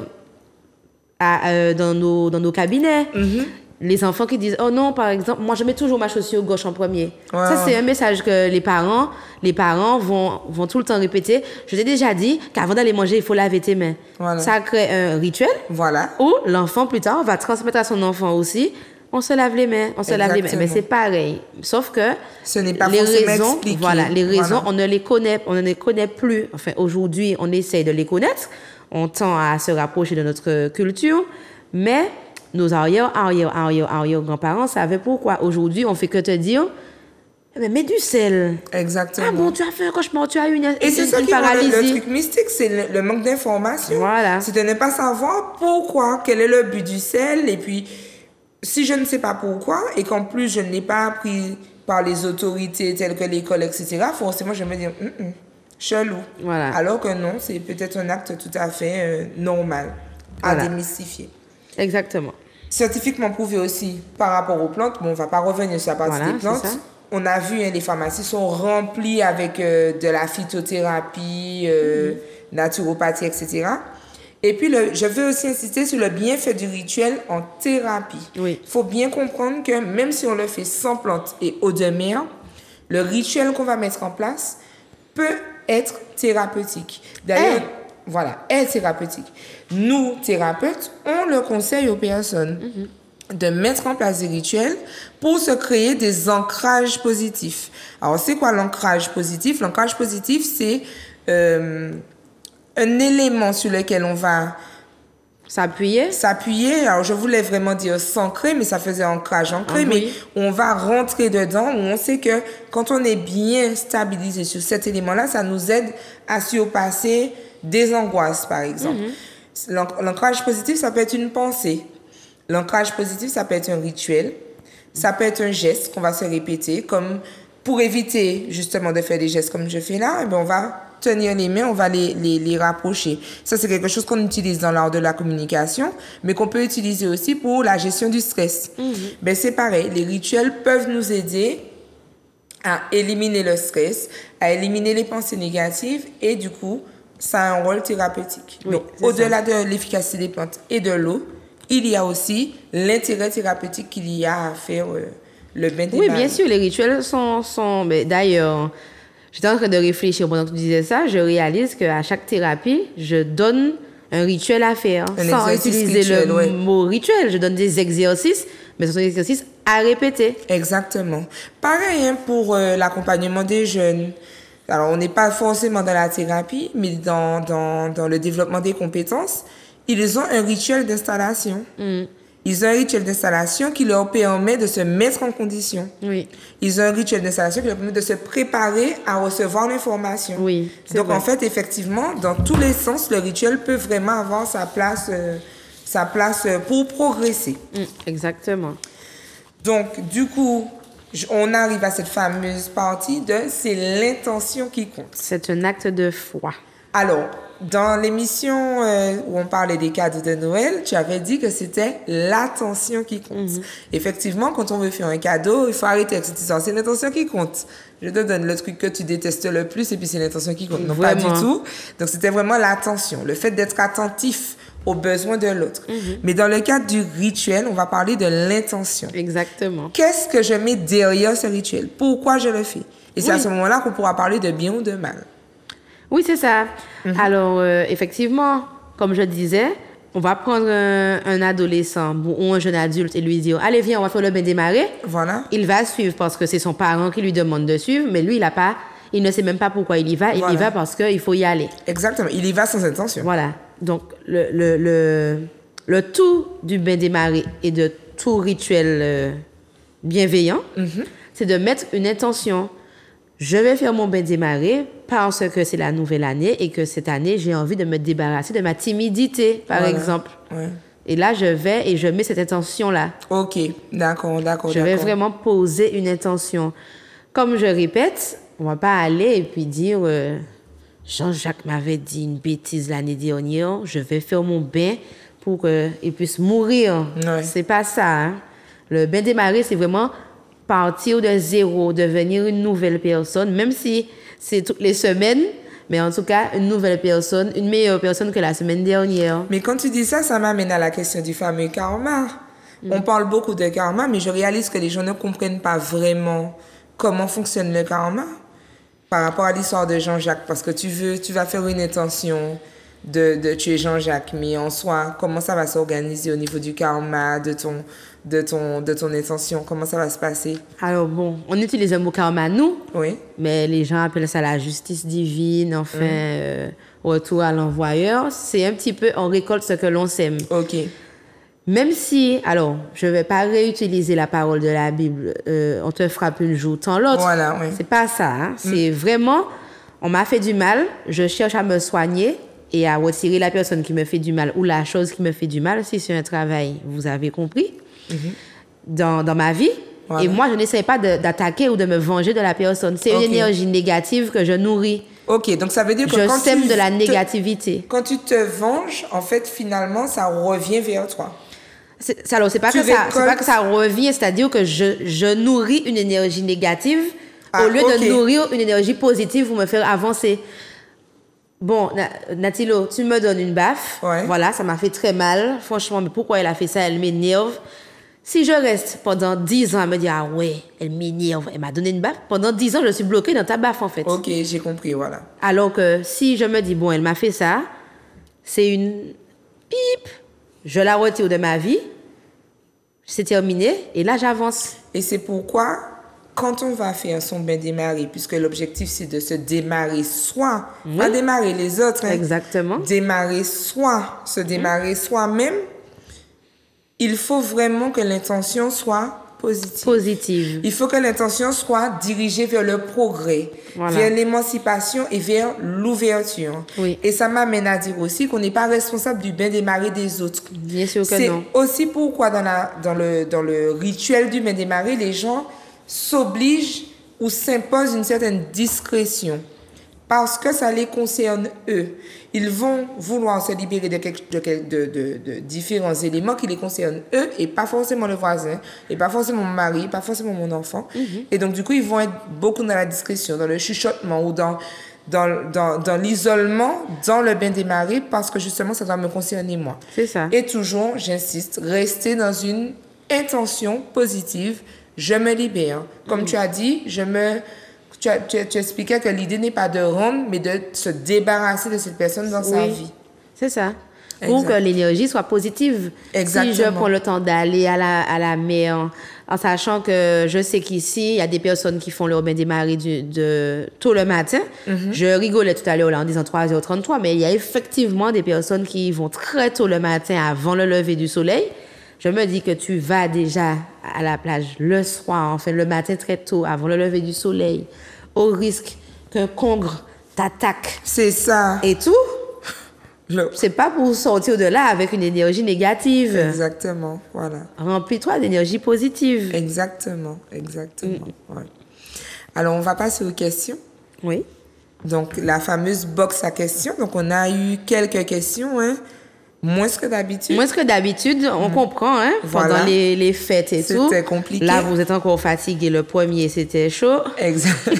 dans nos cabinets. Les enfants qui disent, oh non, par exemple, moi, je mets toujours ma chaussure gauche en premier. Ça, c'est un message que les parents vont tout le temps répéter. Je t'ai déjà dit qu'avant d'aller manger, il faut laver tes mains. Voilà. Ça crée un rituel. Voilà. Où l'enfant, plus tard, va transmettre à son enfant aussi. On se lave les mains, Mais c'est pareil. Sauf que ce n'est pas forcément expliqué. Voilà, les raisons, on ne les connaît plus. Enfin, aujourd'hui, on essaye de les connaître. On tend à se rapprocher de notre culture. Mais nos arrière-grands-parents savaient pourquoi. Aujourd'hui, on fait que te dire, mais mets du sel. Exactement. Ah bon, tu as fait un cauchemar, tu as une paralysie. Et c'est ça qui rend le truc mystique, c'est le manque d'information. Voilà. C'est de ne pas savoir pourquoi, quel est le but du sel, et puis... Si je ne sais pas pourquoi et qu'en plus je ne l'ai pas appris par les autorités telles que l'école, etc., forcément je vais me dire, chelou. Voilà. Alors que non, c'est peut-être un acte tout à fait normal à démystifier. Exactement. Scientifiquement prouvé aussi par rapport aux plantes, bon, on ne va pas revenir sur la partie des plantes. On a vu, les pharmacies sont remplies avec de la phytothérapie, naturopathie, etc. Et puis, je veux aussi insister sur le bienfait du rituel en thérapie. Oui. Il faut bien comprendre que même si on le fait sans plantes et eau de mer, le rituel qu'on va mettre en place peut être thérapeutique. D'ailleurs, est thérapeutique. Nous, thérapeutes, on le conseille aux personnes de mettre en place des rituels pour se créer des ancrages positifs. Alors, c'est quoi l'ancrage positif? L'ancrage positif, c'est... un élément sur lequel on va s'appuyer. Alors, je voulais vraiment dire s'ancrer, mais ça faisait ancrage. Mais on va rentrer dedans où on sait que quand on est bien stabilisé sur cet élément-là, ça nous aide à surpasser des angoisses, par exemple. L'ancrage positif, ça peut être une pensée. L'ancrage positif, ça peut être un rituel. Ça peut être un geste qu'on va se répéter, comme pour éviter justement de faire des gestes comme je fais là, on va tenir les mains, on va les rapprocher. Ça, c'est quelque chose qu'on utilise dans l'art de la communication, mais qu'on peut utiliser aussi pour la gestion du stress. C'est pareil, les rituels peuvent nous aider à éliminer le stress, à éliminer les pensées négatives, et du coup, ça a un rôle thérapeutique. Donc, au-delà de l'efficacité des plantes et de l'eau, il y a aussi l'intérêt thérapeutique qu'il y a à faire le bain des Oui, mains. bien sûr, les rituels sont d'ailleurs... J'étais en train de réfléchir pendant que tu disais ça. Je réalise qu'à chaque thérapie, je donne un rituel à faire. Sans utiliser rituel, le mot rituel. Je donne des exercices, mais ce sont des exercices à répéter. Exactement. Pareil pour l'accompagnement des jeunes. Alors, on n'est pas forcément dans la thérapie, mais dans le développement des compétences. Ils ont un rituel d'installation. Ils ont un rituel d'installation qui leur permet de se mettre en condition. Oui. Ils ont un rituel d'installation qui leur permet de se préparer à recevoir l'information. Oui. Donc, en fait, effectivement, dans tous les sens, le rituel peut vraiment avoir sa place pour progresser. Exactement. Donc, du coup, on arrive à cette fameuse partie de c'est l'intention qui compte. C'est un acte de foi. Alors, dans l'émission où on parlait des cadeaux de Noël, tu avais dit que c'était l'attention qui compte. Effectivement, quand on veut faire un cadeau, il faut arrêter avec cette histoire. C'est l'intention qui compte. Je te donne le truc que tu détestes le plus et puis c'est l'intention qui compte. Non, pas du tout. Donc, c'était vraiment l'attention. Le fait d'être attentif aux besoins de l'autre. Mais dans le cadre du rituel, on va parler de l'intention. Exactement. Qu'est-ce que je mets derrière ce rituel? Pourquoi je le fais? Et c'est à ce moment-là qu'on pourra parler de bien ou de mal. Oui, c'est ça. Alors, effectivement, comme je disais, on va prendre un adolescent ou un jeune adulte et lui dire « Allez, viens, on va faire le bain des marées. » Voilà. Il va suivre parce que c'est son parent qui lui demande de suivre, mais lui, il ne sait même pas pourquoi il y va. Il y va parce qu'il faut y aller. Exactement. Il y va sans intention. Voilà. Donc, le tout du bain des marées et de tout rituel bienveillant, c'est de mettre une intention. Je vais faire mon bain des marées parce que c'est la nouvelle année et que cette année, j'ai envie de me débarrasser de ma timidité, par exemple. Ouais. Et là, je vais et je mets cette intention-là. OK. D'accord. Je vais vraiment poser une intention. Comme je répète, on va pas aller et puis dire Jean-Jacques m'avait dit une bêtise l'année dernière, je vais faire mon bain pour qu'il puisse mourir. Ouais. C'est pas ça. Hein? Le bain des marées, c'est vraiment partir de zéro, devenir une nouvelle personne, même si c'est toutes les semaines, mais en tout cas, une nouvelle personne, une meilleure personne que la semaine dernière. Mais quand tu dis ça, ça m'amène à la question du fameux karma. On parle beaucoup de karma, mais je réalise que les gens ne comprennent pas vraiment comment fonctionne le karma par rapport à l'histoire de Jean-Jacques. Parce que tu vas faire une intention de tuer Jean-Jacques, mais en soi, comment ça va s'organiser au niveau du karma, de ton intention? Comment ça va se passer? Alors bon, on utilise le mot karma nous, Oui. mais les gens appellent ça la justice divine, enfin, retour à l'envoyeur. C'est un petit peu, on récolte ce que l'on sème. OK. Même si, alors, je vais pas réutiliser la parole de la Bible, on te frappe une joue, tant l'autre. Voilà, oui. C'est pas ça, hein. C'est vraiment, on m'a fait du mal, je cherche à me soigner et à retirer la personne qui me fait du mal ou la chose qui me fait du mal, si c'est un travail, vous avez compris, dans ma vie. Voilà. Et moi, je n'essaie pas d'attaquer ou de me venger de la personne. C'est une énergie négative que je nourris. OK, donc ça veut dire que je sème de la négativité. Quand tu te venges, en fait, finalement, ça revient vers toi. Alors, c'est pas que ça revient, c'est-à-dire que je nourris une énergie négative au lieu de nourrir une énergie positive pour me faire avancer. Bon, Natilo, tu me donnes une baffe. Ouais. Voilà, ça m'a fait très mal. Franchement, mais pourquoi elle a fait ça? Elle m'énerve. Si je reste pendant 10 ans à me dire, ah ouais, elle m'énerve, elle m'a donné une baffe, pendant 10 ans, je suis bloquée dans ta baffe, en fait. OK, j'ai compris, voilà. Alors que si je me dis, bon, elle m'a fait ça, c'est une pipe, je la retire de ma vie, c'est terminé, et là, j'avance. Et c'est pourquoi, quand on va faire son bain démarré, puisque l'objectif, c'est de se démarrer soi, pas démarrer les autres. Hein, exactement. Démarrer soi, se démarrer soi-même, il faut vraiment que l'intention soit positive. Il faut que l'intention soit dirigée vers le progrès, vers l'émancipation et vers l'ouverture. Oui. Et ça m'amène à dire aussi qu'on n'est pas responsable du bain démarré des autres. Bien sûr que non. C'est aussi pourquoi dans le rituel du bain démarré, les gens s'obligent ou s'imposent une certaine discrétion parce que ça les concerne eux. Ils vont vouloir se libérer de différents éléments qui les concernent eux et pas forcément le voisin, et pas forcément mon mari, pas forcément mon enfant. Et donc, du coup, ils vont être beaucoup dans la discrétion, dans le chuchotement ou dans l'isolement, dans le bain démarré parce que justement, ça doit me concerner moi. C'est ça. Et toujours, j'insiste, rester dans une intention positive. Je me libère. Comme tu as dit, tu expliquais que l'idée n'est pas de rendre, mais de se débarrasser de cette personne dans sa vie. C'est ça. Pour que l'énergie soit positive. Exactement. Si je prends le temps d'aller à la mer, en sachant que je sais qu'ici, il y a des personnes qui font leur bain démarré tôt le matin. Je rigolais tout à l'heure là, en disant 3h33, mais il y a effectivement des personnes qui vont très tôt le matin avant le lever du soleil. Je me dis que tu vas déjà à la plage le soir, enfin le matin très tôt, avant le lever du soleil, au risque qu'un congre t'attaque. C'est ça. Et tout. C'est pas pour sortir de là avec une énergie négative. Exactement, voilà. Remplis-toi d'énergie positive. Exactement. Ouais. Alors, on va passer aux questions. Oui. Donc, la fameuse box à questions. Donc, on a eu quelques questions, hein. Moins que d'habitude. Moins que d'habitude, on comprend, hein, Voilà. pendant les fêtes et tout. C'était compliqué. Là, vous êtes encore fatigué. Le premier, c'était chaud. Exact.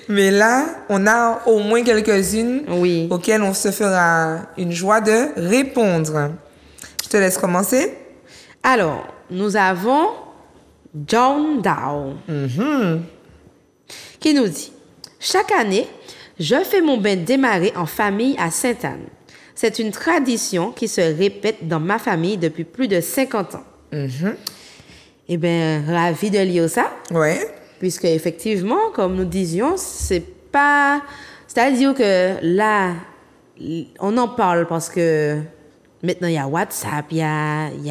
Mais là, on a au moins quelques-unes Oui. auxquelles on se fera une joie de répondre. Je te laisse commencer. Alors, nous avons John Dow qui nous dit « Chaque année, je fais mon bain démarré en famille à Sainte-Anne. C'est une tradition qui se répète dans ma famille depuis plus de 50 ans. Eh bien, ravi de lire ça, Ouais. puisque effectivement, comme nous disions, c'est pas... C'est-à-dire que là, on en parle parce que maintenant, il y a WhatsApp, il y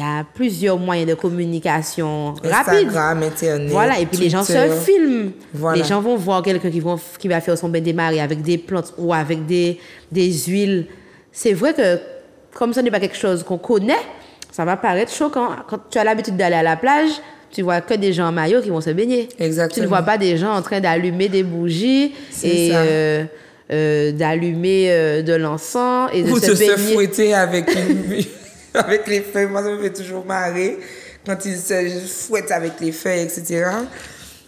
a plusieurs moyens de communication rapides. Instagram, Internet, Voilà, et puis les gens se Twitter. filment. Voilà. Les gens vont voir quelqu'un qui va faire son bain démarré avec des plantes ou avec des huiles. C'est vrai que, comme ce n'est pas quelque chose qu'on connaît, ça va paraître choquant. Quand tu as l'habitude d'aller à la plage, tu vois que des gens en maillot qui vont se baigner. Exactement. Tu ne vois pas des gens en train d'allumer des bougies C'est et ça. d'allumer de l'encens et de Ou se de se baigner. fouetter avec, avec les feuilles. Moi, ça me fait toujours marrer quand ils se fouettent avec les feuilles, etc.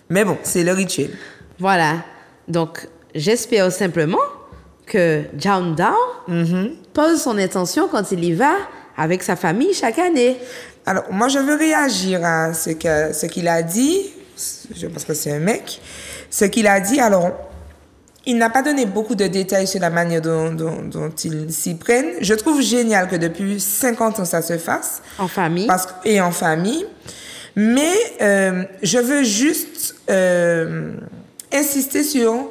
Mais bon, c'est le rituel. Voilà. Donc, j'espère simplement que John Dow pose son intention quand il y va avec sa famille chaque année. Alors, moi, je veux réagir à ce qu'il a dit. Je pense que c'est un mec. Ce qu'il a dit, alors, il n'a pas donné beaucoup de détails sur la manière dont ils s'y prennent. Je trouve génial que depuis 50 ans, ça se fasse. En famille. Et en famille. Mais je veux juste insister sur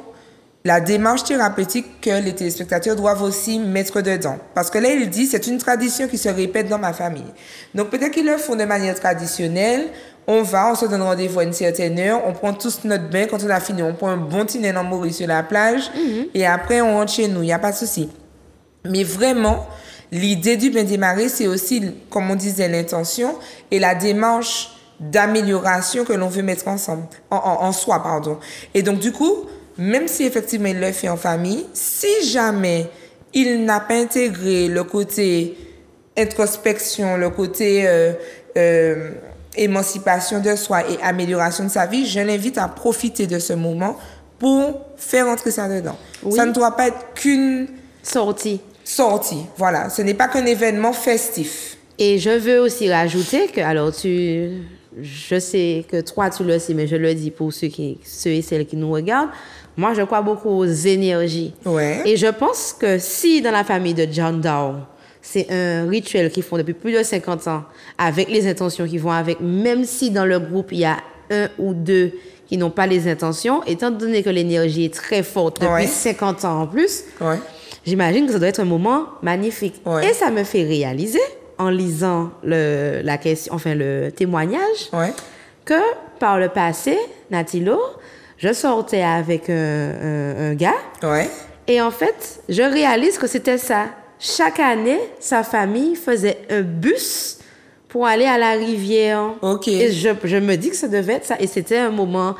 la démarche thérapeutique que les téléspectateurs doivent aussi mettre dedans. Parce que là, il dit, c'est une tradition qui se répète dans ma famille. Donc, peut-être qu'ils le font de manière traditionnelle. On se donne rendez-vous à une certaine heure, on prend tous notre bain. Quand on a fini, on prend un bon tinen en morue sur la plage. Et après, on rentre chez nous. Il n'y a pas de souci. Mais vraiment, l'idée du bain démarré, c'est aussi, comme on disait, l'intention et la démarche d'amélioration que l'on veut mettre ensemble, en soi, pardon. Et donc, du coup, même si effectivement il le fait en famille, si jamais il n'a pas intégré le côté introspection, le côté émancipation de soi et amélioration de sa vie, je l'invite à profiter de ce moment pour faire entrer ça dedans. Oui. Ça ne doit pas être qu'une Sortie. sortie, voilà. Ce n'est pas qu'un événement festif. Et je veux aussi rajouter que, alors je sais que toi tu le sais, mais je le dis pour ceux et celles qui nous regardent, moi je crois beaucoup aux énergies. Ouais. Et je pense que si dans la famille de John Dow, c'est un rituel qu'ils font depuis plus de 50 ans, avec les intentions qui vont avec, même si dans le groupe il y a un ou deux qui n'ont pas les intentions, étant donné que l'énergie est très forte depuis 50 ans en plus, j'imagine que ça doit être un moment magnifique. Et ça me fait réaliser, en lisant le témoignage, que par le passé, Natilo, je sortais avec un gars. Et en fait, je réalise que c'était ça. Chaque année, sa famille faisait un bus pour aller à la rivière. Et je me dis que ça devait être ça. Et c'était un moment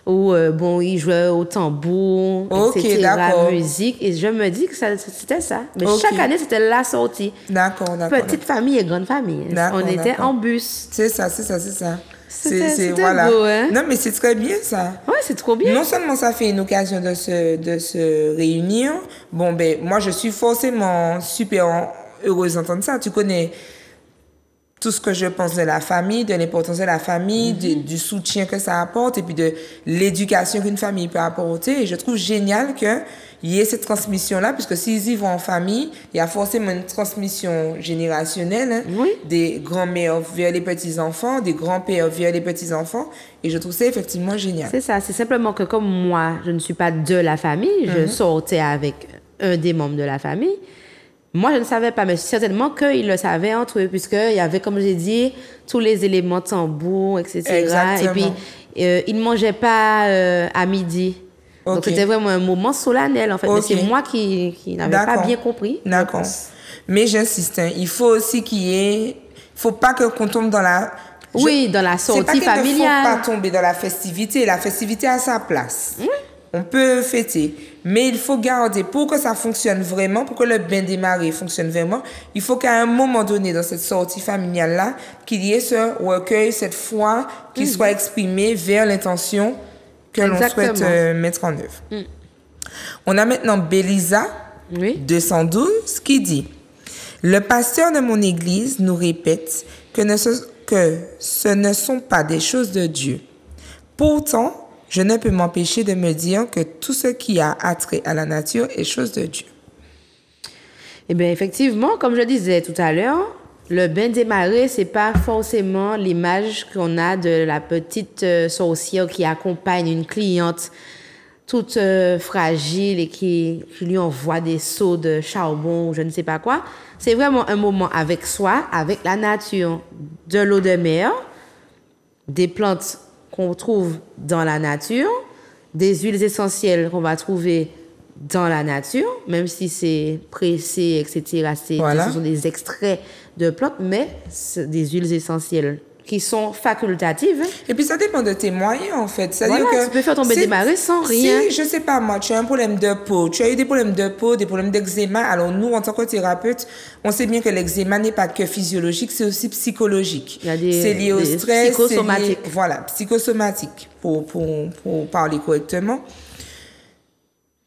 où, il jouait au tambour, etc., la musique. Et je me dis que c'était ça. Mais chaque année, c'était la sortie. Petite famille et grande famille. On était en bus. C'est ça. C'était voilà. beau, hein? Non, mais c'est très bien, ça. Ouais, c'est trop bien. Non seulement ça fait une occasion de se réunir. Bon, moi, je suis forcément super heureuse d'entendre ça. Tu connais tout ce que je pense de la famille, de l'importance de la famille, du soutien que ça apporte et puis de l'éducation qu'une famille peut apporter. Et je trouve génial qu'il y ait cette transmission-là, puisque s'ils y vont en famille, il y a forcément une transmission générationnelle, hein, des grands-mères vers les petits-enfants, des grands-pères vers les petits-enfants. Et je trouve ça effectivement génial. C'est ça. C'est simplement que comme moi, je ne suis pas de la famille, je sortais avec un des membres de la famille. Moi, je ne savais pas, mais certainement qu'ils le savaient entre eux, puisqu'il y avait, comme j'ai dit, tous les éléments tambour, etc. Exactement. Et puis, ils ne mangeaient pas à midi. Donc, c'était vraiment un moment solennel, en fait. Mais c'est moi qui n'avais pas bien compris. D'accord. Mais j'insiste, hein, il faut aussi qu'il y ait... Il ne faut pas qu'on tombe dans la... dans la sortie familiale. Il ne faut pas tomber dans la festivité. La festivité a sa place. on peut fêter. Mais il faut garder, pour que ça fonctionne vraiment, pour que le bain des marées fonctionne vraiment, il faut qu'à un moment donné, dans cette sortie familiale-là, qu'il y ait ce recueil, cette foi qui soit exprimée vers l'intention que l'on souhaite mettre en œuvre. On a maintenant Bélisa, 212, qui dit « Le pasteur de mon église nous répète que ce ne sont pas des choses de Dieu. Pourtant, je ne peux m'empêcher de me dire que tout ce qui a attrait à la nature est chose de Dieu. » Eh bien, effectivement, comme je disais tout à l'heure, le bain des marées, c'est pas forcément l'image qu'on a de la petite sorcière qui accompagne une cliente toute fragile et qui lui envoie des seaux de charbon ou je ne sais pas quoi. C'est vraiment un moment avec soi, avec la nature, de l'eau de mer, des plantes qu'on trouve dans la nature, des huiles essentielles qu'on va trouver dans la nature, même si c'est pressé, etc. Ce sont des extraits de plantes, mais c'est des huiles essentielles qui sont facultatives. Et puis ça dépend de tes moyens en fait. C'est-à-dire que tu peux faire tomber des marées sans rien. Si, je sais pas moi, tu as un problème de peau, tu as eu des problèmes de peau, des problèmes d'eczéma, alors nous en tant que thérapeute, on sait bien que l'eczéma n'est pas que physiologique, c'est aussi psychologique. C'est lié au stress, psychosomatique. Psychosomatique pour parler correctement.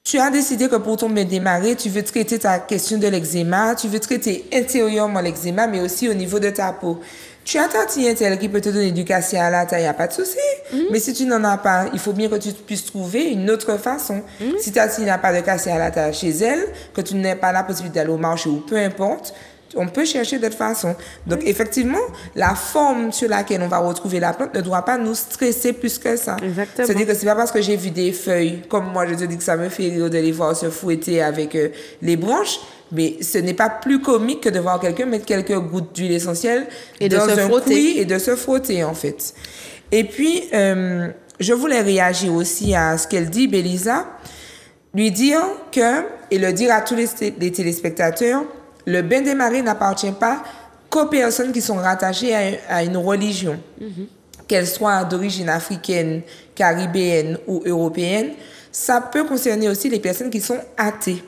Tu as décidé que pour ton bain des marées, tu veux traiter ta question de l'eczéma, tu veux traiter intérieurement l'eczéma, mais aussi au niveau de ta peau. Tu as ta clientèle qui peut te donner du cassia à la taille, il n'y a pas de souci. Mais si tu n'en as pas, il faut bien que tu puisses trouver une autre façon. Si ta fille n'a pas de cassia à la taille chez elle, que tu n'aies pas la possibilité d'aller au marché ou peu importe, on peut chercher d'autres façons. Donc, effectivement, la forme sur laquelle on va retrouver la plante ne doit pas nous stresser plus que ça. Exactement. C'est-à-dire que c'est pas parce que j'ai vu des feuilles, comme moi je te dis que ça me fait rire de les voir se fouetter avec les branches, mais ce n'est pas plus comique que de voir quelqu'un mettre quelques gouttes d'huile essentielle dans un coulis et de se frotter, en fait. Et puis, je voulais réagir aussi à ce qu'elle dit, Bélisa, lui dire que, et le dire à tous les téléspectateurs, le bain des marées n'appartient pas qu'aux personnes qui sont rattachées à une religion, qu'elle soit d'origine africaine, caribéenne ou européenne. Ça peut concerner aussi les personnes qui sont athées.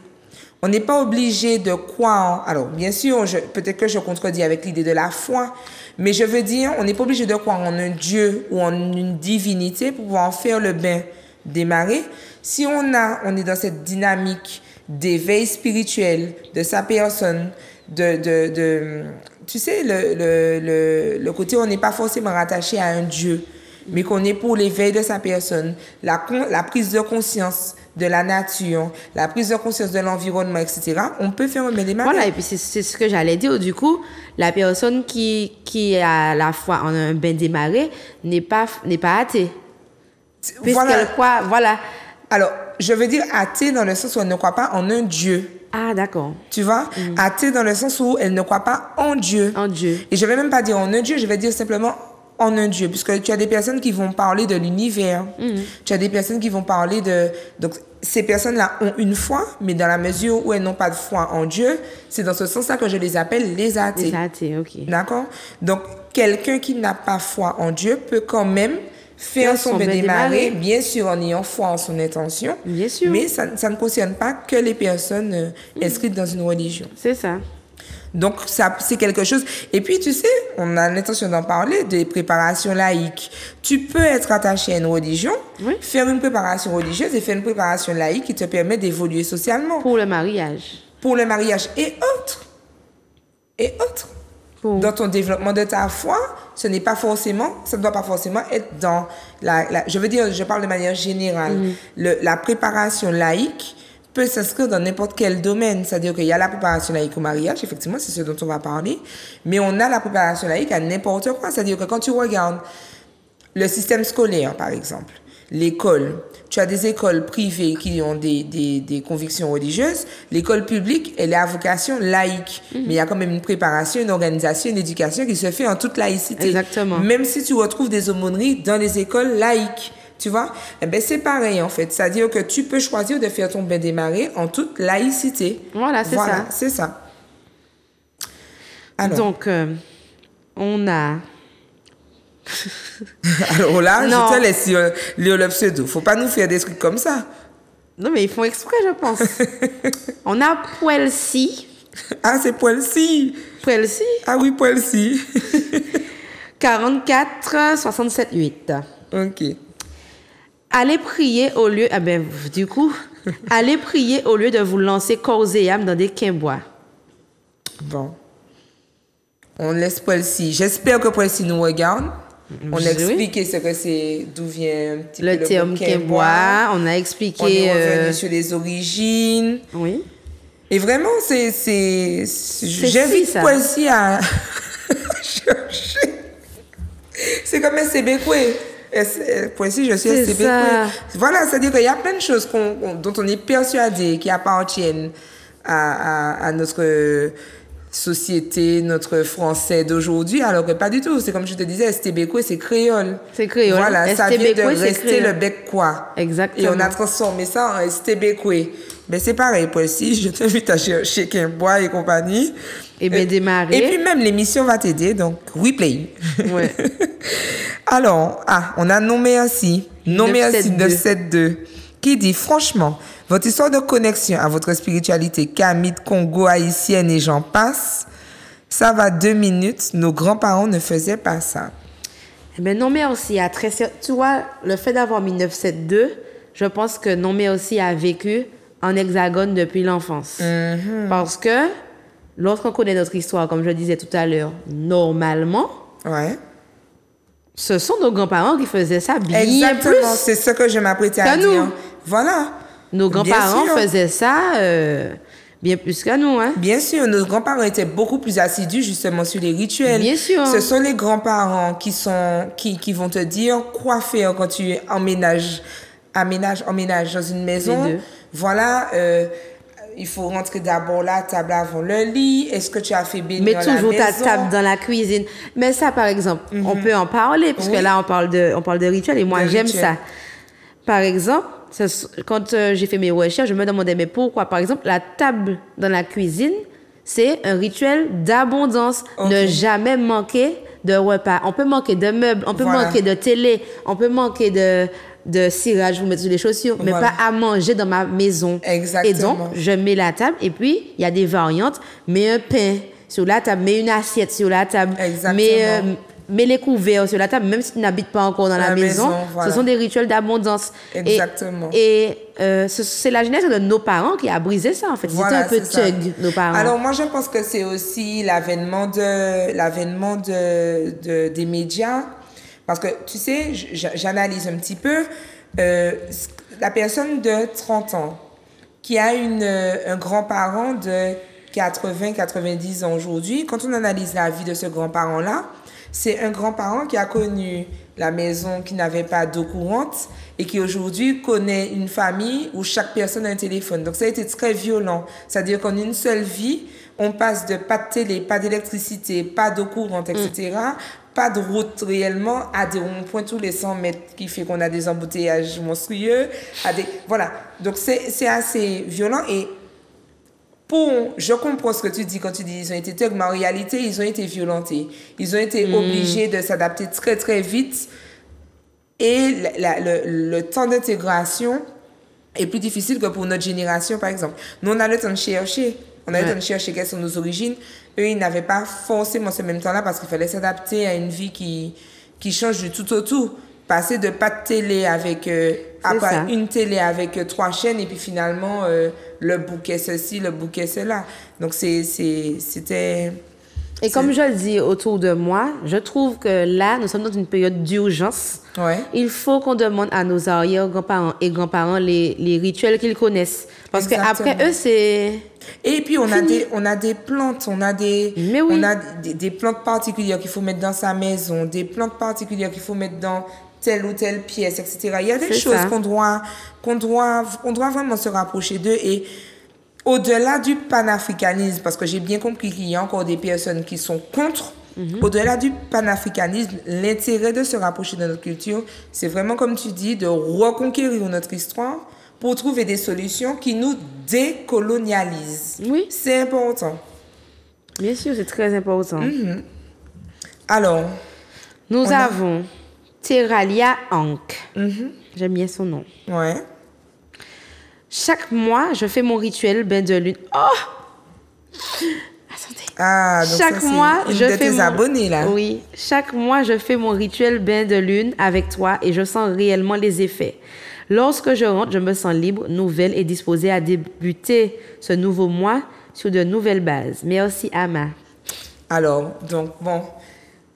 On n'est pas obligé de croire. Alors, bien sûr, peut-être que je contredis avec l'idée de la foi, mais je veux dire, on n'est pas obligé de croire en un Dieu ou en une divinité pour pouvoir faire le bain des marées. Si on est dans cette dynamique d'éveil spirituel de sa personne, tu sais, le côté où on n'est pas forcément rattaché à un Dieu, mais qu'on est pour l'éveil de sa personne, la prise de conscience de la nature, la prise de conscience de l'environnement, etc., on peut faire un bain des marées. Voilà, et puis c'est ce que j'allais dire. Du coup, la personne qui a la foi en un bain des marées n'est pas athée. Puisqu'elle croit, voilà. Alors, je veux dire athée dans le sens où elle ne croit pas en un Dieu. Ah, d'accord. Tu vois? Athée dans le sens où elle ne croit pas en Dieu. En Dieu. Et je vais même pas dire en un Dieu, je vais dire simplement en un Dieu. Puisque tu as des personnes qui vont parler de l'univers. Tu as des personnes qui vont parler de... Donc, ces personnes-là ont une foi, mais dans la mesure où elles n'ont pas de foi en Dieu, c'est dans ce sens-là que je les appelle les athées. Les athées, ok. D'accord? Donc, quelqu'un qui n'a pas foi en Dieu peut quand même faire son bain des marées, bien sûr en ayant foi en son intention, bien sûr. Mais ça ne concerne pas que les personnes inscrites dans une religion. C'est ça. Donc, ça, c'est quelque chose. Et puis, tu sais, on a l'intention d'en parler, des préparations laïques. Tu peux être attaché à une religion, faire une préparation religieuse et faire une préparation laïque qui te permet d'évoluer socialement. Pour le mariage. Pour le mariage et autres. Et autres. Dans ton développement de ta foi, ça ne doit pas forcément être dans je veux dire, je parle de manière générale. La préparation laïque peut s'inscrire dans n'importe quel domaine. C'est-à-dire qu'il y a la préparation laïque au mariage, effectivement, c'est ce dont on va parler, mais on a la préparation laïque à n'importe quoi. C'est-à-dire que quand tu regardes le système scolaire, par exemple, l'école, tu as des écoles privées qui ont des convictions religieuses. L'école publique, elle est à vocation laïque. Mais il y a quand même une préparation, une organisation, une éducation qui se fait en toute laïcité. Exactement. Même si tu retrouves des aumôneries dans les écoles laïques. Tu vois? Eh ben, c'est pareil, en fait. C'est-à-dire que tu peux choisir de faire ton bain des marées en toute laïcité. Voilà, c'est ça. C'est ça. Alors. Donc, on a... Alors là, je te laisse lire le pseudo. Faut pas nous faire des trucs comme ça. Non, mais ils font exprès, je pense. On a Poelsi. Ah, c'est Poelsi. Poelsi. Ah oui, Poelsi. 44 67 8. OK. Allez prier au lieu... Ah ben, du coup, allez prier au lieu de vous lancer corps et âme dans des quimbois. Bon. On laisse Poelsi. J'espère que Poelsi nous regarde. On a expliqué ce que c'est, d'où vient un petit peu le terme quimbois. On a expliqué... On est revenu sur les origines. Oui. Et vraiment, j'invite Poelsi à chercher. C'est comme STBQué. Poelsi, je suis STBQué. Voilà, c'est-à-dire qu'il y a plein de choses dont on est persuadé qui appartiennent à notre société, notre français d'aujourd'hui, alors que pas du tout. C'est comme je te disais, STBQué, c'est créole. C'est créole. Voilà, ça vient de rester le bec quoi. Exactement. Et on a transformé ça en STBQué. Ben c'est pareil, Poelsi, je t'invite à chercher Quimbois et compagnie. Et bien démarrer. Et puis même l'émission va t'aider, donc replay. Ouais. Alors, on a nommé ainsi 972, qui dit franchement, votre histoire de connexion à votre spiritualité kamite, Congo, haïtienne et j'en passe, ça va 2 minutes, nos grands-parents ne faisaient pas ça. Eh bien, non, mais aussi, tu vois, le fait d'avoir 1972, je pense que non, mais aussi a vécu en hexagone depuis l'enfance. Mm-hmm. Parce que lorsqu'on connaît notre histoire, comme je disais tout à l'heure, normalement, ouais. Ce sont nos grands-parents qui faisaient ça bien Exactement, plus. c'est ce que je m'apprêtais à dire. Voilà. Nos grands-parents faisaient ça bien plus que nous. Hein? Bien sûr, nos grands-parents étaient beaucoup plus assidus justement sur les rituels. Bien sûr. Ce sont les grands-parents qui vont te dire quoi faire quand tu emménages dans une maison. Voilà, il faut rentrer d'abord la table avant le lit. Est-ce que tu as fait bénir la maison? Mais toujours ta table dans la cuisine. Mais ça, par exemple, on peut en parler, puisque là, on parle de rituel, et moi, j'aime ça. Par exemple, quand j'ai fait mes recherches, je me demandais, mais pourquoi, par exemple, la table dans la cuisine, c'est un rituel d'abondance. Ne jamais manquer de repas. On peut manquer de meubles, on peut manquer de télé, on peut manquer de cirage, vous mettez sur les chaussures, mais pas à manger dans ma maison. Exactement. Et donc, je mets la table, et puis, il y a des variantes, mets un pain sur la table, mets une assiette sur la table, mets les couverts sur la table, même si tu n'habites pas encore dans la maison. Voilà. Ce sont des rituels d'abondance. Exactement. Et c'est la genèse de nos parents qui a brisé ça, en fait. Voilà, c'était un peu thug, nos parents. Alors, moi, je pense que c'est aussi l'avènement des médias. Parce que, tu sais, j'analyse un petit peu la personne de 30 ans qui a un grand-parent de 80-90 ans aujourd'hui. Quand on analyse la vie de ce grand-parent-là, c'est un grand-parent qui a connu la maison qui n'avait pas d'eau courante et qui aujourd'hui connaît une famille où chaque personne a un téléphone. Donc, ça a été très violent. C'est-à-dire qu'en une seule vie, on passe de pas de télé, pas d'électricité, pas d'eau courante, etc., pas de route réellement, à des ronds-points tous les 100 mètres qui fait qu'on a des embouteillages monstrueux. Voilà. Donc, c'est assez violent. Et je comprends ce que tu dis quand tu dis ils ont été thugs, mais en réalité, ils ont été violentés. Ils ont été obligés de s'adapter très, très vite. Et le temps d'intégration est plus difficile que pour notre génération, par exemple. Nous, on a le temps de chercher. On a le temps de chercher quelles sont nos origines. Eux, ils n'avaient pas forcément ce même temps-là parce qu'il fallait s'adapter à une vie qui change du tout au tout. Passer de pas de télé avec une télé avec 3 chaînes et puis finalement le bouquet ceci, le bouquet cela. Donc c'était... Et comme je le dis autour de moi, je trouve que là, nous sommes dans une période d'urgence. Ouais. Il faut qu'on demande à nos arrière-grands-parents et grands-parents les rituels qu'ils connaissent. Parce qu'après eux, c'est... Et puis, on a des plantes, on a des plantes particulières qu'il faut mettre dans sa maison, des plantes particulières qu'il faut mettre dans telle ou telle pièce, etc. Il y a des choses qu'on doit vraiment se rapprocher d'eux. Et au-delà du panafricanisme, parce que j'ai bien compris qu'il y a encore des personnes qui sont contre, au-delà du panafricanisme, l'intérêt de se rapprocher de notre culture, c'est vraiment, comme tu dis, de reconquérir notre histoire pour trouver des solutions qui nous décolonialisent. Oui. C'est important. Bien sûr, c'est très important. Alors, nous avons Teralia Hank. J'aime bien son nom. Ouais. Chaque mois, je fais mon rituel bain de lune. Oh! Attendez. Ah, donc Chaque ça, mois, une je de fais tes abonnés, là. Oui, chaque mois, je fais mon rituel bain de lune avec toi et je sens réellement les effets. Lorsque je rentre, je me sens libre, nouvelle et disposée à débuter ce nouveau mois sur de nouvelles bases. Merci, Ama. Alors, donc, bon,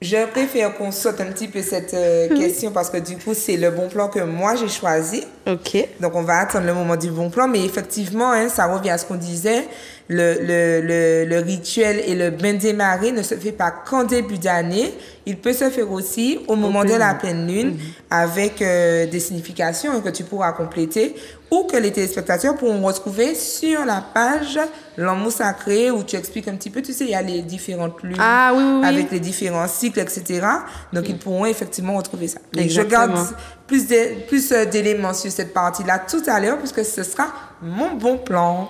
je préfère qu'on saute un petit peu cette question parce que du coup, c'est le bon plan que moi, j'ai choisi. OK. Donc, on va attendre le moment du bon plan. Mais effectivement, hein, ça revient à ce qu'on disait. Le rituel et le bain des marées ne se fait pas qu'en début d'année. Il peut se faire aussi au moment de la pleine lune avec des significations hein, que tu pourras compléter ou que les téléspectateurs pourront retrouver sur la page L'amour sacré où tu expliques un petit peu, tu sais, il y a les différentes lunes avec les différents cycles, etc. Donc, ils pourront effectivement retrouver ça. Et je garde plus d'éléments sur cette partie-là tout à l'heure puisque ce sera mon bon plan.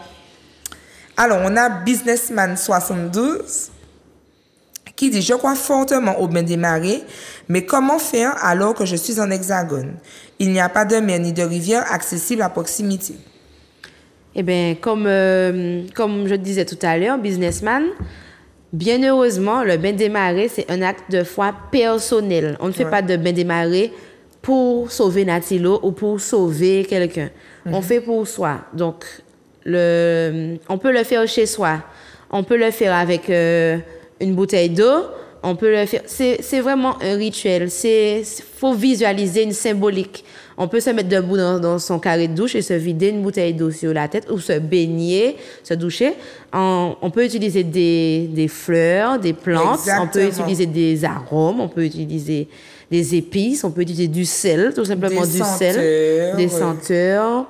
Alors, on a Businessman 72 qui dit « Je crois fortement au bain des marées, mais comment faire alors que je suis en hexagone? Il n'y a pas de mer ni de rivière accessible à proximité. » Eh bien, comme je disais tout à l'heure, Businessman, bien heureusement, le bain des marées, c'est un acte de foi personnel. On ne fait pas de bain des marées pour sauver Natilo ou pour sauver quelqu'un. On fait pour soi. Donc, on peut le faire chez soi. On peut le faire avec une bouteille d'eau. On peut le faire. C'est vraiment un rituel. Faut visualiser une symbolique. On peut se mettre debout dans son carré de douche et se vider une bouteille d'eau sur la tête ou se baigner, se doucher. On peut utiliser des fleurs, des plantes. Exactement. On peut utiliser des arômes. On peut utiliser des épices. On peut utiliser du sel, tout simplement sel, des senteurs.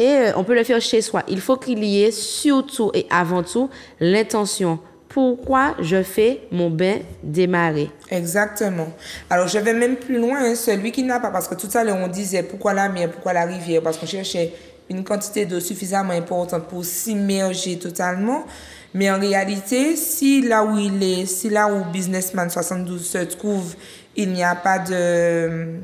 Et on peut le faire chez soi. Il faut qu'il y ait surtout et avant tout l'intention. Pourquoi je fais mon bain des marées? Exactement. Alors, je vais même plus loin. Hein, celui qui n'a pas, parce que tout à l'heure, on disait pourquoi la mer, pourquoi la rivière, parce qu'on cherchait une quantité d'eau suffisamment importante pour s'immerger totalement. Mais en réalité, si là où Businessman 72 se trouve, il n'y a pas de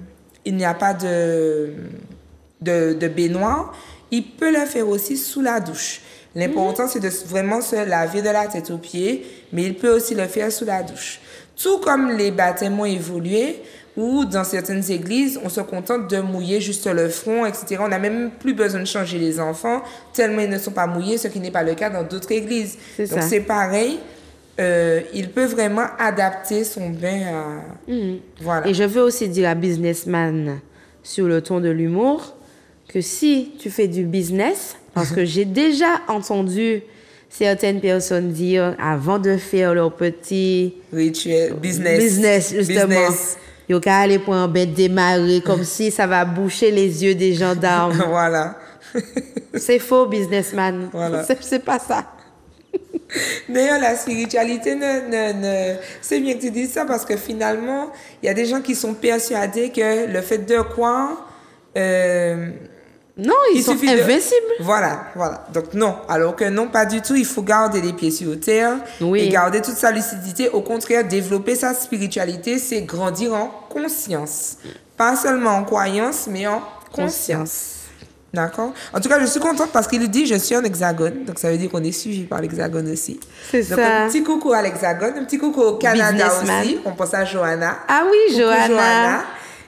baignoire, il peut le faire aussi sous la douche. L'important, c'est de vraiment se laver de la tête aux pieds, mais il peut aussi le faire sous la douche. Tout comme les baptêmes ont évolué, où dans certaines églises, on se contente de mouiller juste le front, etc. On n'a même plus besoin de changer les enfants, tellement ils ne sont pas mouillés, ce qui n'est pas le cas dans d'autres églises. Donc, c'est pareil. Il peut vraiment adapter son bain à... Voilà. Et je veux aussi dire à Businessman, sur le ton de l'humour, que si tu fais du business... Parce que j'ai déjà entendu certaines personnes dire, avant de faire leur petit rituel, business justement, ils vont aller pour un bain démarrer comme si ça va boucher les yeux des gendarmes. Voilà. C'est faux, Businessman. Voilà. C'est pas ça. D'ailleurs, la spiritualité, c'est bien que tu dises ça parce que finalement, il y a des gens qui sont persuadés que le fait de croire... Non, ils sont invincibles. Voilà. Donc non, alors que non, pas du tout. Il faut garder les pieds sur terre et garder toute sa lucidité. Au contraire, développer sa spiritualité, c'est grandir en conscience. Pas seulement en croyance, mais en conscience. D'accord? En tout cas, je suis contente parce qu'il dit je suis en hexagone. Donc ça veut dire qu'on est suivi par l'hexagone aussi. C'est donc, ça. Un petit coucou à l'hexagone, un petit coucou au Canada aussi. On pense à Johanna. Ah oui, coucou, Johanna.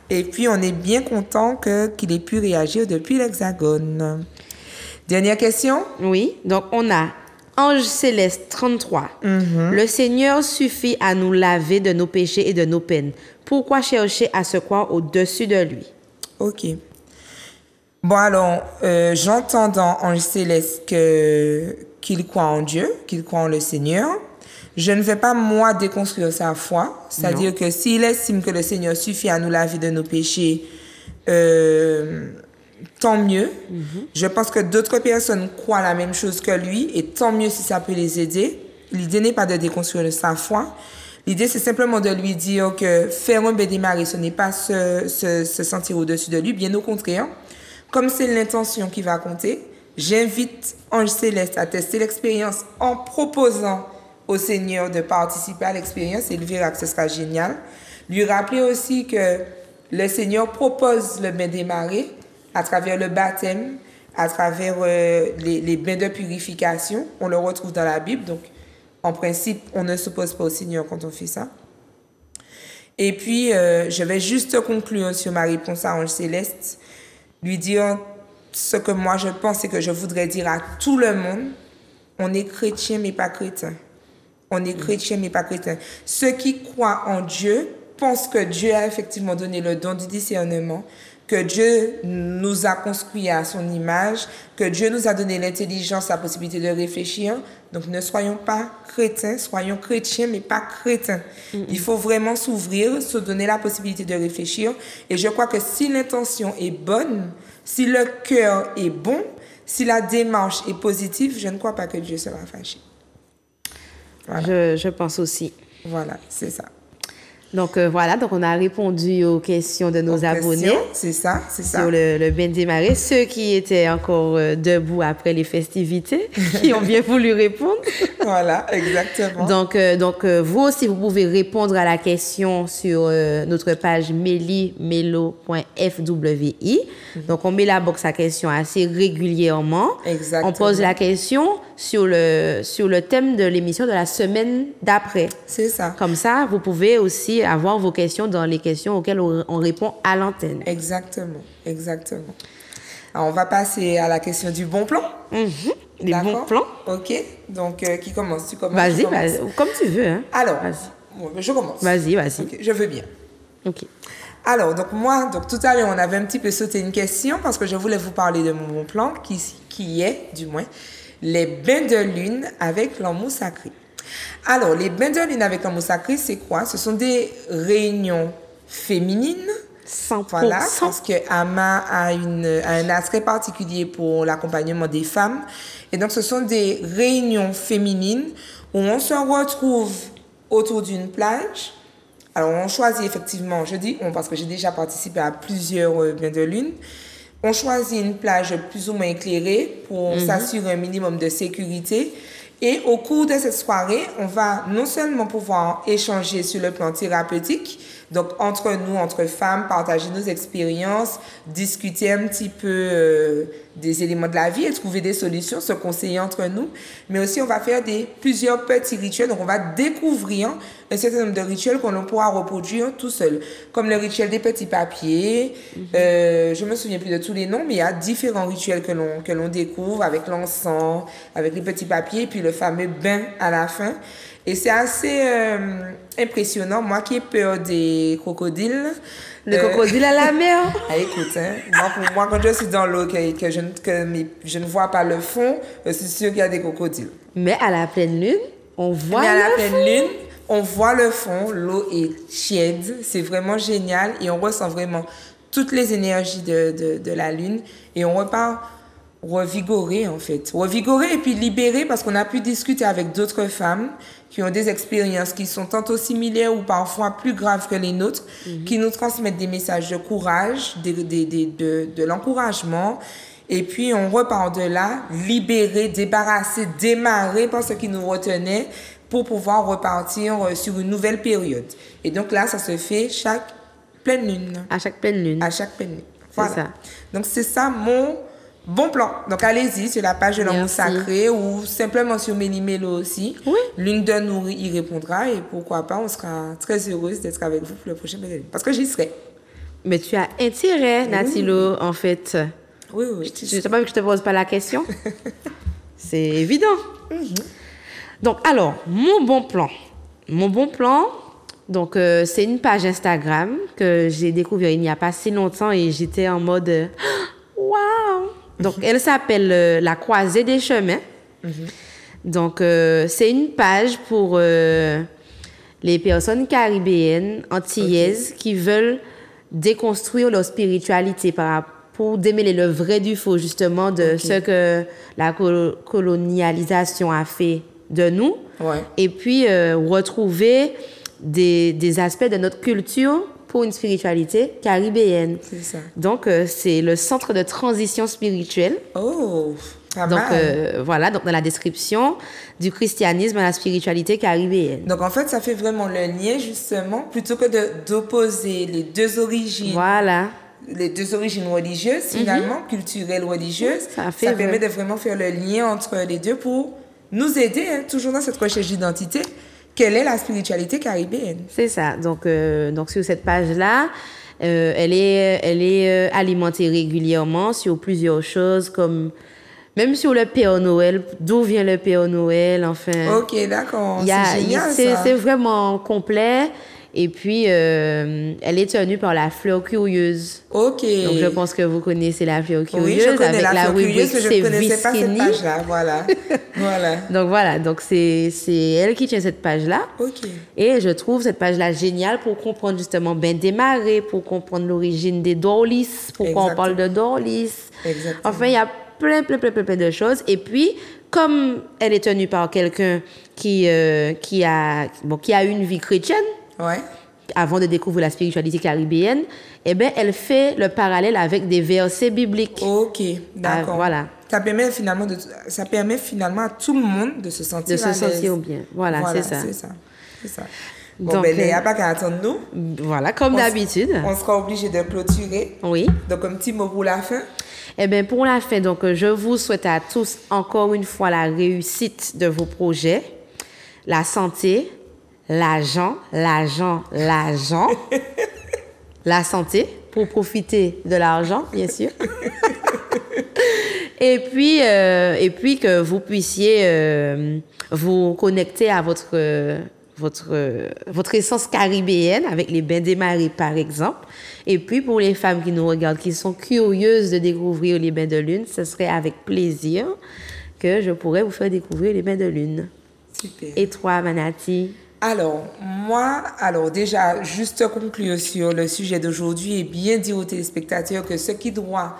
Et puis, on est bien content qu'il ait pu réagir depuis l'Hexagone. Dernière question? Oui. Donc, on a Ange Céleste 33. Le Seigneur suffit à nous laver de nos péchés et de nos peines. Pourquoi chercher à se croire au-dessus de lui? OK. Bon, alors, j'entends dans Ange Céleste qu'il croit en Dieu, qu'il croit en le Seigneur. Je ne vais pas, moi, déconstruire sa foi. C'est-à-dire que s'il estime que le Seigneur suffit à nous laver de nos péchés, tant mieux. Je pense que d'autres personnes croient la même chose que lui et tant mieux si ça peut les aider. L'idée n'est pas de déconstruire sa foi. L'idée, c'est simplement de lui dire que faire un bain des marées, ce n'est pas se sentir au-dessus de lui. Bien au contraire, comme c'est l'intention qui va compter, j'invite Ange Céleste à tester l'expérience en proposant au Seigneur de participer à l'expérience et il verra que ce sera génial. Lui rappeler aussi que le Seigneur propose le bain des marées à travers le baptême, à travers les bains de purification. On le retrouve dans la Bible. Donc, en principe, on ne s'oppose pas au Seigneur quand on fait ça. Et puis, je vais juste conclure sur ma réponse à Ange Céleste, lui dire ce que moi je pense et que je voudrais dire à tout le monde. On est chrétien, mais pas chrétien. On est chrétien, mais pas chrétien. Ceux qui croient en Dieu pensent que Dieu a effectivement donné le don du discernement, que Dieu nous a construits à son image, que Dieu nous a donné l'intelligence, la possibilité de réfléchir. Donc, ne soyons pas chrétiens, soyons chrétiens, mais pas chrétiens. Il faut vraiment s'ouvrir, se donner la possibilité de réfléchir. Et je crois que si l'intention est bonne, si le cœur est bon, si la démarche est positive, je ne crois pas que Dieu sera fâché. Voilà. Je pense aussi. Voilà, c'est ça. Donc voilà, donc on a répondu aux questions de nos abonnés. C'est ça. Sur le bain des marais. Ceux qui étaient encore debout après les festivités, qui ont bien voulu répondre. Voilà, exactement. Donc vous aussi, vous pouvez répondre à la question sur notre page melimelo.fwi. Donc on met la box à questions assez régulièrement. Exactement. On pose la question sur le thème de l'émission de la semaine d'après. C'est ça. Comme ça, vous pouvez aussi avoir vos questions dans les questions auxquelles on répond à l'antenne. Exactement. Alors, on va passer à la question du bon plan. Les bons plans. OK. Donc, qui commence? Tu commences? Vas-y, comme tu veux. Hein. Alors, bon, je commence. Vas-y. Okay, je veux bien. OK. Alors, donc tout à l'heure, on avait un petit peu sauté une question parce que je voulais vous parler de mon bon plan qui est, du moins, les bains de lune avec l'amour sacré. Alors, les bains de lune avec l'amour sacré, c'est quoi? Ce sont des réunions féminines. 100%. Voilà, parce que Ama a un attrait particulier pour l'accompagnement des femmes. Et donc, ce sont des réunions féminines où on se retrouve autour d'une plage. Alors, on choisit effectivement, je dis on parce que j'ai déjà participé à plusieurs bains de lune. On choisit une plage plus ou moins éclairée pour s'assurer un minimum de sécurité. Et au cours de cette soirée, on va non seulement pouvoir échanger sur le plan thérapeutique, donc entre nous, entre femmes, partager nos expériences, discuter un petit peu des éléments de la vie et trouver des solutions, se conseiller entre nous. Mais aussi, on va faire plusieurs petits rituels. Donc, on va découvrir un certain nombre de rituels qu'on pourra reproduire tout seul. Comme le rituel des petits papiers. Je me souviens plus de tous les noms, mais il y a différents rituels que l'on découvre avec l'encens, avec les petits papiers, et puis le fameux bain à la fin. Et c'est assez impressionnant. Moi qui ai peur des crocodiles. Les crocodiles à la mer. Écoute, moi, quand je suis dans l'eau, que je ne vois pas le fond, c'est sûr qu'il y a des crocodiles. Mais à la pleine lune, on voit le fond. Mais à la pleine lune, on voit le fond. L'eau est tiède. C'est vraiment génial. Et on ressent vraiment toutes les énergies de la lune. Et on repart revigoré, en fait. Revigoré et puis libéré parce qu'on a pu discuter avec d'autres femmes qui ont des expériences qui sont tantôt similaires ou parfois plus graves que les nôtres, qui nous transmettent des messages de courage, de l'encouragement. Et puis, on repart de là, libéré, débarrassé, démarré par ce qui nous retenait pour pouvoir repartir sur une nouvelle période. Et donc là, ça se fait chaque pleine lune. À chaque pleine lune. À chaque pleine lune. Voilà. C'est ça. Donc, c'est ça mon bon plan. Donc, allez-y sur la page de l'amour sacré ou simplement sur Méli-Mélo aussi. Oui. L'une de nous y répondra et pourquoi pas, on sera très heureuse d'être avec vous pour le prochain Méli. Parce que j'y serai. Mais tu as intérêt, Natilo, en fait. Oui. Je ne sais pas que je ne te pose pas la question. C'est évident. Donc, alors, mon bon plan. Donc, c'est une page Instagram que j'ai découvert il n'y a pas si longtemps et j'étais en mode waouh! Donc, elle s'appelle La Croisée des Chemins. Donc, c'est une page pour les personnes caribéennes, antillaises, qui veulent déconstruire leur spiritualité pour démêler le vrai du faux, justement, de ce que la colonialisation a fait de nous. Ouais. Et puis, retrouver des aspects de notre culture pour une spiritualité caribéenne. C'est ça. Donc, c'est le centre de transition spirituelle. Oh, pas Donc, mal. voilà, donc dans la description du christianisme à la spiritualité caribéenne. Donc, en fait, ça fait vraiment le lien, justement, plutôt que d'opposer les deux origines. Voilà. les deux origines religieuses, finalement, culturelles, religieuses. Ça permet de vraiment faire le lien entre les deux pour nous aider, hein, toujours dans cette recherche d'identité. Quelle est la spiritualité caribéenne? C'est ça. Donc sur cette page-là, elle est alimentée régulièrement sur plusieurs choses, comme même sur le Père Noël, d'où vient le Père Noël, enfin. Ok, d'accord. C'est génial, ça. C'est vraiment complet. Et puis, elle est tenue par la Fleur Curieuse. Ok. Donc, je pense que vous connaissez la Fleur Curieuse. Oui, je connais avec la rubrique je ne connaissais pas cette page-là. Voilà. Voilà. Donc, c'est elle qui tient cette page-là. Ok. Et je trouve cette page-là géniale pour comprendre justement Ben des Marais, pour comprendre l'origine des Dorlis, pourquoi on parle de Dorlis. Exactement. Enfin, il y a plein de choses. Et puis, comme elle est tenue par quelqu'un qui a une vie chrétienne, ouais, avant de découvrir la spiritualité caribéenne, eh bien, elle fait le parallèle avec des versets bibliques. Ok, d'accord. Voilà. Ça permet finalement à tout le monde de se sentir à l'aise. De se sentir bien. Voilà, c'est ça. C'est ça. Bon, donc, il n'y a pas qu'à attendre nous. Voilà, comme d'habitude. On sera obligé de clôturer. Oui. Donc, un petit mot pour la fin. Eh bien, pour la fin, donc, je vous souhaite à tous encore une fois la réussite de vos projets, la santé, l'argent, la santé, pour profiter de l'argent, bien sûr. et puis que vous puissiez vous connecter à votre essence caribéenne avec les bains des marais, par exemple. Et puis, pour les femmes qui nous regardent, qui sont curieuses de découvrir les bains de lune, ce serait avec plaisir que je pourrais vous faire découvrir les bains de lune. Super. Et toi, Manati? Alors, déjà, juste conclure sur le sujet d'aujourd'hui et bien dire aux téléspectateurs que ce qui doit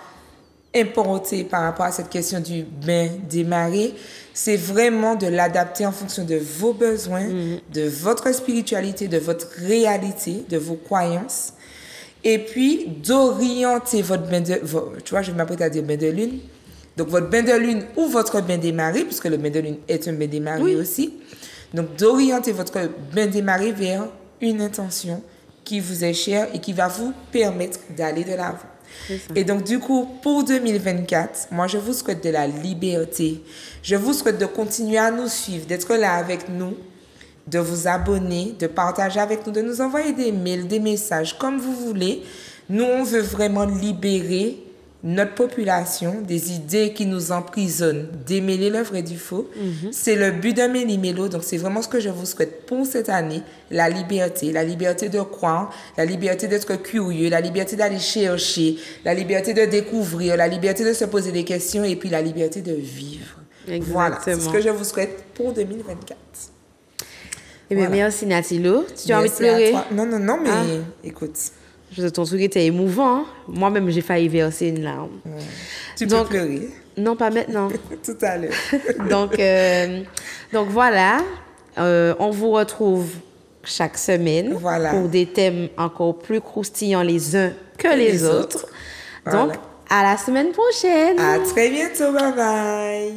importer par rapport à cette question du bain des marais, c'est vraiment de l'adapter en fonction de vos besoins, de votre spiritualité, de votre réalité, de vos croyances. Et puis, d'orienter votre bain de... Tu vois, je vais m'apprêter à dire bain de lune. Donc, votre bain de lune ou votre bain des marais, puisque le bain de lune est un bain des marais aussi. Donc, d'orienter votre bain des marais vers une intention qui vous est chère et qui va vous permettre d'aller de l'avant. Et donc, du coup, pour 2024, moi, je vous souhaite de la liberté. Je vous souhaite de continuer à nous suivre, d'être là avec nous, de vous abonner, de partager avec nous, de nous envoyer des mails, des messages, comme vous voulez. Nous, on veut vraiment libérer notre population des idées qui nous emprisonnent, démêler le vrai du faux. C'est le but de Méli-Mélo, donc c'est vraiment ce que je vous souhaite pour cette année, la liberté de croire, la liberté d'être curieux, la liberté d'aller chercher, la liberté de découvrir, la liberté de se poser des questions et puis la liberté de vivre. Exactement. Voilà, c'est ce que je vous souhaite pour 2024. Eh bien, merci Natilo. Tu as envie de pleurer? Non, mais écoute. Ton truc était émouvant. Hein? Moi-même, j'ai failli verser une larme. Tu peux pleurer? Non, pas maintenant. Tout à l'heure. donc voilà, on vous retrouve chaque semaine pour des thèmes encore plus croustillants les uns que les autres. Donc, à la semaine prochaine. À très bientôt. Bye bye.